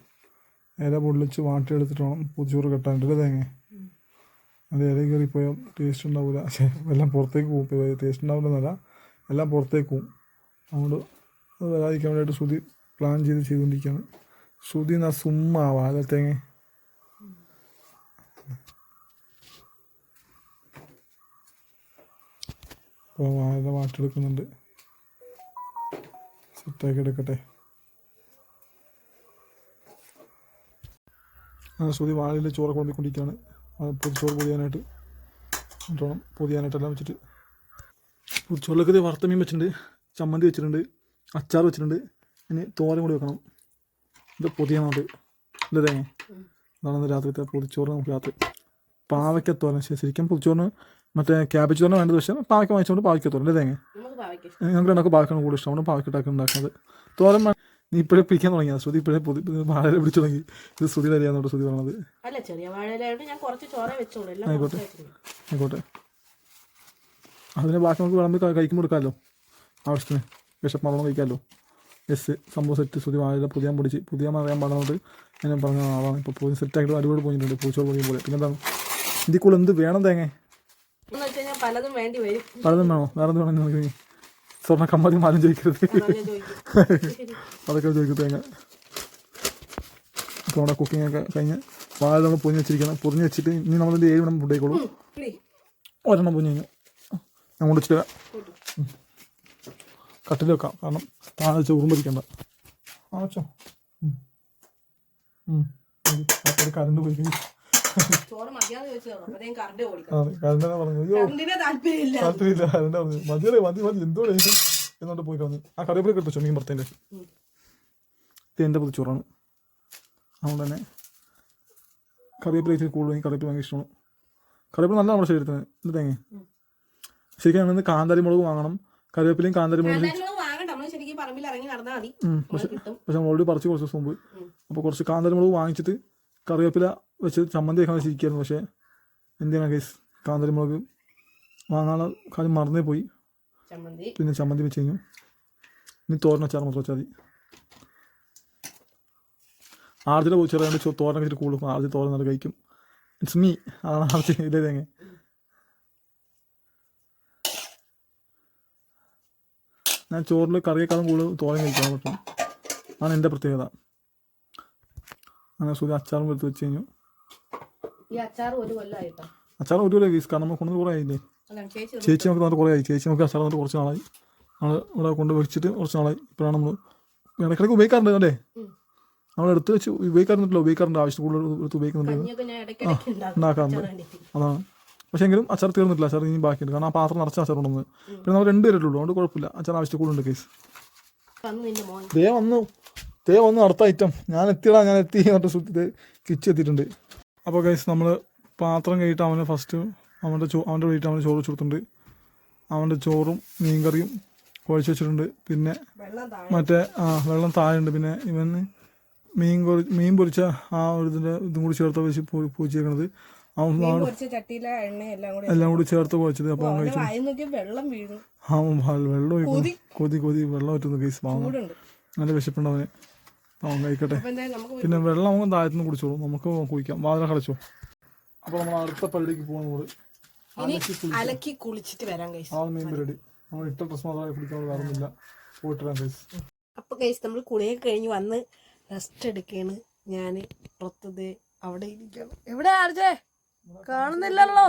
ഇല പൊള്ളിച്ച് വാട്ടിയെടുത്തിട്ട് വേണം പൂച്ചോറ് കെട്ടാനായിട്ട്. തേങ്ങ അത് ഇല കയറിപ്പോയാൽ ടേസ്റ്റ് ഉണ്ടാവില്ല. പക്ഷേ എല്ലാം പുറത്തേക്ക് പോകും. ടേസ്റ്റ് ഉണ്ടാവില്ലെന്നല്ല, എല്ലാം പുറത്തേക്ക് പോകും. അതുകൊണ്ട് അത് വരാതിരിക്കാൻ വേണ്ടിയിട്ട് ശ്രുതി പ്ലാൻ ചെയ്തുകൊണ്ടിരിക്കുകയാണ്. ശ്രുതി എന്നാ സുമ്മാവാ അല്ല തേങ്ങ. അപ്പോൾ വാഴ വാട്ടിയെടുക്കുന്നുണ്ട്. സെറ്റാക്കി എടുക്കട്ടെ. ശ്രുതി വാഴയിൽ ചോറ് കൊണ്ടിരിക്കുകയാണ്. പൊതിച്ചോറ് പൊതിയാനായിട്ട് പൊതിയാനായിട്ടെല്ലാം വെച്ചിട്ട്. പൊതിച്ചോറിലൊക്കെ വറുത്ത മീൻ വെച്ചിട്ടുണ്ട്, ചമ്മന്തി വെച്ചിട്ടുണ്ട്, അച്ചാർ വെച്ചിട്ടുണ്ട്. ഇനി തോരൻ കൂടി വെക്കണം. ഇത് പൊതിയാനുണ്ട്. ഇല്ല തേങ്ങ. അതാണ് രാത്രിത്തെ പൊതിച്ചോറ്. നമുക്ക് രാത്രി പാവയ്ക്ക തോരൻ. ശരിക്കും പൊതിച്ചോറിന് മറ്റേ ക്യാബേജ് തോരൻ വേണ്ടത്. പക്ഷേ പാവയ്ക്ക വാങ്ങിച്ചുകൊണ്ട് പാവയ്ക്ക തോരൻ. അല്ലേ തേങ്ങ? ഞങ്ങൾക്ക് രണ്ടൊക്കെ പാവയ്ക്കാണ് കൂടുതൽ ഇഷ്ടമാണ്. പാവയ്ക്കിട്ടാക്കി ഉണ്ടാക്കുന്നത്. തോരൻ നീ ഇപ്പോഴേ പിടിക്കാൻ തുടങ്ങിയത്. ശ്രുതി ഇപ്പോഴേ വാഴ പിടിച്ചു തുടങ്ങി. ഇത് ശ്രുതിയുടെ അറിയാവുന്നോട്ട് ശ്രുതി പറഞ്ഞത്. ആയിക്കോട്ടെ. അതിന് ബാക്കി നമുക്ക് വിളമ്പി കഴിക്കുമ്പോൾ എടുക്കാമല്ലോ. ആവശ്യത്തിന് വിശപ്പുള്ള കഴിക്കാമല്ലോ. യെസ്, സംഭവം സെറ്റ്. ശ്രുതി വാഴ പുതിയ അറിയാൻ പാടുന്നത് ഞാൻ പറഞ്ഞ ആളാണ്. ഇപ്പോൾ പോയി സെറ്റായിട്ട് അടിപൊളി പോയിട്ടുണ്ട്. പൂച്ചോറ് പൊതിയും പോലെ. പിന്നെ എന്താണ് ഇതിൽ കൂടുതൽ എന്ത് വേണം തേങ്ങ? പലതും വേണോ? വേറെ എന്ത് വേണം നോക്കി? സ്വർണ്ണ കമ്മാതി മാലും ചോദിക്കരുത്. അതൊക്കെ ചോദിക്കും തേങ്ങ. ഇപ്പോൾ അവിടെ കുക്കിംഗ് ഒക്കെ കഴിഞ്ഞ് വാഴ നമ്മൾ പൊതിഞ്ഞ് വെച്ചിട്ട് ഇനി നമ്മളിത് 7 മണി ഫുഡ് ആയിക്കോളൂ. ഒരെണ്ണം പൊതിഞ്ഞ് കഴിഞ്ഞു ഞാൻ കൊണ്ട് വെച്ചിട്ട് കട്ടിൽ വെക്കാം. കാരണം താഴെ വെച്ച് ഉറുമ്പരിക്കണ്ട. വെച്ചോ. കറണ്ട് പോയി കഴിഞ്ഞു. കറണ്ടെന്നാ പറഞ്ഞു. അയ്യോ താല്പര്യമില്ല. കറണ്ട് പറഞ്ഞു മതി എന്തോ എന്നോട്ട് പോയി കളഞ്ഞു. ആ കറിവേപ്പില കിട്ടും മീൻ പുറത്തേൻ്റെ. ഇത് എൻ്റെ പൊതിച്ചോറാണ്. അതുകൊണ്ട് തന്നെ കറിവേപ്പില ഇച്ചിരി കൂടുതൽ. കറിവേപ്പില ഭയങ്കര ഇഷ്ടമാണ്. കറിവേപ്പില നല്ല നമ്മുടെ ശരീരത്തിന്. ഇത് തേങ്ങ ശരിക്കും ഇന്ന് കാന്താരി മുളക് വാങ്ങണം. കറിവേപ്പിലയും കാന്താരി മുളക് പക്ഷെ നമ്മൾ ഓൾറെഡി പറിച്ച് കുറച്ച് ദിവസം മുമ്പ്. അപ്പോൾ കുറച്ച് കാന്താരി മുളക് വാങ്ങിച്ചിട്ട് കറിവേപ്പില വെച്ച് ചമ്മന്തി വെക്കാൻ വെച്ചിരിക്കുകയായിരുന്നു. പക്ഷേ എന്തിനാ കേസ് കാന്താരി മുളക് വാങ്ങാനുള്ള കാര്യം മറന്നേ പോയി. പിന്നെ ചമ്മന്തി വെച്ച് കഴിഞ്ഞു. ഇനി തോരൻ അച്ചാർ മാത്രം വെച്ചാൽ മതി. ആർജിയുടെ പോയി ചെറിയാണ്ട് തോരൻ വെച്ചിട്ട് കൂടുതലും ആർജി തോരൻ നല്ല കഴിക്കും. It's me. അതാണ് ആർജി. ഇതേ തേങ്ങ. ഞാൻ ചോറിൽ കറിയേക്കാളും കൂടുതൽ തോരൻ കഴിക്കാൻ പറ്റും. അതാണ് എൻ്റെ പ്രത്യേകത. അങ്ങനെ സുധി അച്ചാറും എടുത്ത് വെച്ച് കഴിഞ്ഞു. അച്ചാർ 1 കൊല്ലം വീസ്. കാരണം നമ്മൾ കൊണ്ടുവന്ന് കുറേ ആയില്ലേ. ചേച്ചി നമുക്ക് തന്നിട്ട് കുറേ ആയി. ചേച്ചി നമുക്ക് അച്ചാർ തന്നിട്ട് കുറച്ച് നാളായി. നമ്മൾ ഇവിടെ കൊണ്ട് വെച്ചിട്ട് കുറച്ച് നാളായി. ഇപ്പോഴാണ് നമ്മൾ ഇടയ്ക്കിടയ്ക്ക് ഉപയോഗിക്കാറുണ്ട്. അല്ലേ, നമ്മൾ എടുത്ത് വെച്ച് ഉപയോഗിക്കാറുണ്ട്. ആവശ്യത്തിൽ കൂടുതൽ എടുത്ത് ഉപയോഗിക്കുന്നുണ്ട്. ഉണ്ടാക്കാറുണ്ട്. അതാണ്. പക്ഷേ എങ്കിലും അച്ചാർ തീർന്നിട്ടില്ല. അച്ചാർ ഇനി ബാക്കിയുണ്ട്. കാരണം ആ പാത്രം നിറച്ച അച്ചാർ കൊണ്ടുവന്ന്. പിന്നെ നമ്മൾ 2 പേരുള്ളൂ. അതുകൊണ്ട് കുഴപ്പമില്ല. അച്ചാർ ആവശ്യത്തിൽ കൂടുതലുണ്ട് കേസ്. ദേ വന്നു അടുത്ത ഐറ്റം. ഞാൻ എത്തി എന്നിട്ട് സുത്തി കിച്ച് എത്തിയിട്ടുണ്ട്. അപ്പോൾ ഗൈസ് നമ്മൾ പാത്രം കഴിയിട്ട് അവന് ഫസ്റ്റ് അവൻ്റെ വീട്ടിൽ അവന് ചോറ് വെച്ചിട്ടുണ്ട്. അവൻ്റെ ചോറും മീൻകറിയും കുഴച്ച് വെച്ചിട്ടുണ്ട്. പിന്നെ മറ്റേ വെള്ളം താഴെയുണ്ട്. പിന്നെ ഇവന് മീൻ പൊരിച്ച ആ ഒരു ഇതും കൂടി ചേർത്ത് വെച്ച് പൂച്ചേക്കണത്. എല്ലാം കൂടി ചേർത്ത് കുഴച്ചത്. അപ്പോൾ വെള്ളം കൊതി വെള്ളം പറ്റുന്നു കേസ്. വാങ്ങാൻ നല്ല വിശപ്പുണ്ട് അവന്. അവൻ കഴിക്കട്ടെ. പിന്നെ വെള്ളം അവൻ താഴത്തുനിന്ന് കുടിച്ചോളൂ. നമുക്ക് കുടിക്കാം. വാതില കളിച്ചോ. അപ്പോൾ നമ്മൾ അടുത്ത പള്ളിക്ക് പോകാൻ ഇനി അലക്കി കുളിച്ചിട്ട് വരാം ഗൈസ്. ആ മെയിൻ പരിപാടി. നമ്മൾ ഇട്ട ഡ്രസ് മാത്രമേ കുടിക്കാൻ വേറൊന്നുമില്ല. പോയിട്ട് വരാം ഗൈസ്. അപ്പൊ ഗൈസ് നമ്മൾ കുളിയൊക്കെ കഴിഞ്ഞ് വന്ന് റെസ്റ്റ് എടുക്കുകയാണ്. ഞാൻ പുറത്തത് അവിടെ ഇരിക്കണം. എവിടെ ആർജേ കാണുന്നില്ലല്ലോ.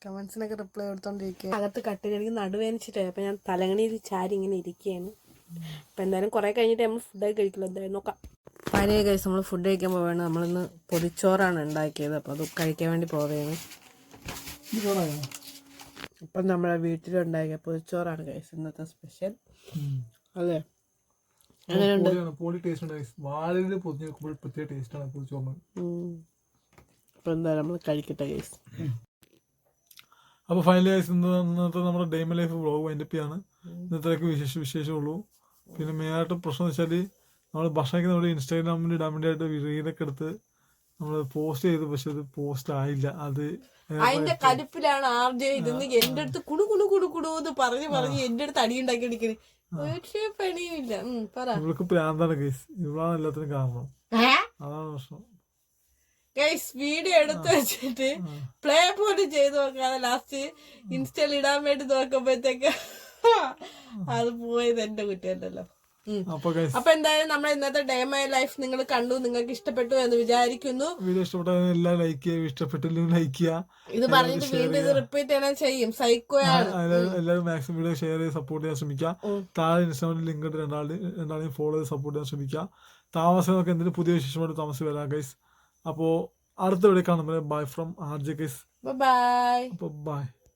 കമന്റ്സിനൊക്കെ റിപ്ലൈ കൊടുത്തോണ്ടിരിക്കുക. അകത്ത് കട്ടിലെനിക്ക് നടുവേനിച്ചിട്ടായി. അപ്പൊ ഞാൻ തലങ്ങണിയിൽ ചാരി ഇങ്ങനെ ഇരിക്കുകയാണ്. അപ്പൊ എന്തായാലും കുറെ കഴിഞ്ഞിട്ട് നമ്മൾ ഫുഡൊക്കെ കഴിക്കില്ല. എന്തായാലും നോക്കാം. പഴയ കഴിച്ച് നമ്മൾ ഫുഡ് കഴിക്കാൻ പോവുകയാണ്. നമ്മളിന്ന് പൊതിച്ചോറാണ് ഉണ്ടാക്കിയത്. അപ്പോൾ അത് കഴിക്കാൻ വേണ്ടി പോവുകയാണ്. ഇപ്പം നമ്മളെ വീട്ടിലുണ്ടാക്കിയ പൊതിച്ചോറാണ് കഴിച്ച് ഇന്നത്തെ സ്പെഷ്യൽ. അല്ലേ അങ്ങനെയുണ്ട്. അപ്പൊ എന്തായാലും നമ്മൾ കഴിക്കട്ടെ ഗൈസ്. അപ്പോൾ ഫൈനലി ഗൈസ് ഇന്നത്തെ നമ്മുടെ day my life vlog wind up ചെയ്യാണ്. ഇന്നത്തേക്ക് വിശേഷമുള്ളൂ. പിന്നെ മെയിനായിട്ട് പ്രശ്നം എന്ന് വെച്ചാൽ നമ്മൾ ഭക്ഷണമൊക്കെ നമ്മുടെ ഇൻസ്റ്റാഗ്രാമിൽ ഇടാൻ വേണ്ടിയിട്ട് റീലൊക്കെ എടുത്ത് നമ്മൾ പോസ്റ്റ് ചെയ്തു. പക്ഷെ അത് പോസ്റ്റ് ആയില്ല. അത് അതിന്റെ കടുപ്പിലാണ് ആർജെ ഇതെന്ന് എന്റെ അടുത്ത് കുടു കുടു കുടു കുടു എന്ന് പറഞ്ഞ് എന്റെ അടുത്ത് അടിയുണ്ടാക്കി അടിക്കുന്നത്. പക്ഷേ പണിയുമില്ല. പറ. ഇവൾക്ക് പ്രാന്താണ് ഗൈസ്. ഇവളാണ് എല്ലാത്തിനും കാരണം. അതാണ് പ്രശ്നം. ഗൈസ് വീഡിയോ എടുത്ത് വെച്ചിട്ട് പ്ലേ പോലും ചെയ്ത് നോക്കാതെ ലാസ്റ്റ് ഇൻസ്റ്റയിൽ ഇടാൻ വേണ്ടി നോക്കുമ്പോഴത്തേക്ക് അത് പോയത് എന്റെ കുറ്റമല്ലല്ലോ. അപ്പൊ എന്തായാലും നമ്മുടെ ഇന്നത്തെ ഡേ മൈ ലൈഫ് നിങ്ങൾ കണ്ടു. നിങ്ങൾക്ക് ഇഷ്ടപ്പെട്ടു എന്ന് വിചാരിക്കുന്നു. വീഡിയോ ഇഷ്ടപ്പെട്ടാൽ എല്ലാം ലൈക്ക് ചെയ്യുക. ഇഷ്ടപ്പെട്ടില്ലെങ്കിൽ ലൈക്ക് ചെയ്യുക. ഇത് പറഞ്ഞിട്ട് വീണ്ടും ഇത് റിപ്പീറ്റ് ചെയ്യാൻ ചെയ്യും. സൈക്കോയാണ്. എല്ലാവരും മാക്സിമം വീഡിയോ ഷെയർ ചെയ്ത് സപ്പോർട്ട് ചെയ്യാൻ ശ്രമിക്കുക. താഴെ ഇൻസ്റ്റാഗ്രാമിൽ ലിങ്ക് ഇട്ട് രണ്ടാളെയും ഫോളോ ചെയ്ത് സപ്പോർട്ട് ചെയ്യാൻ ശ്രമിക്കുക. താമസം നമുക്ക് എന്തെങ്കിലും പുതിയ വിശേഷമായിട്ട് താമസം വരാം ഗൈസ്. അപ്പോൾ അടുത്ത വീഡിയോ കാണുമ്പോൾ bye from RJ guys. Bye. അപ്പോൾ ബൈ.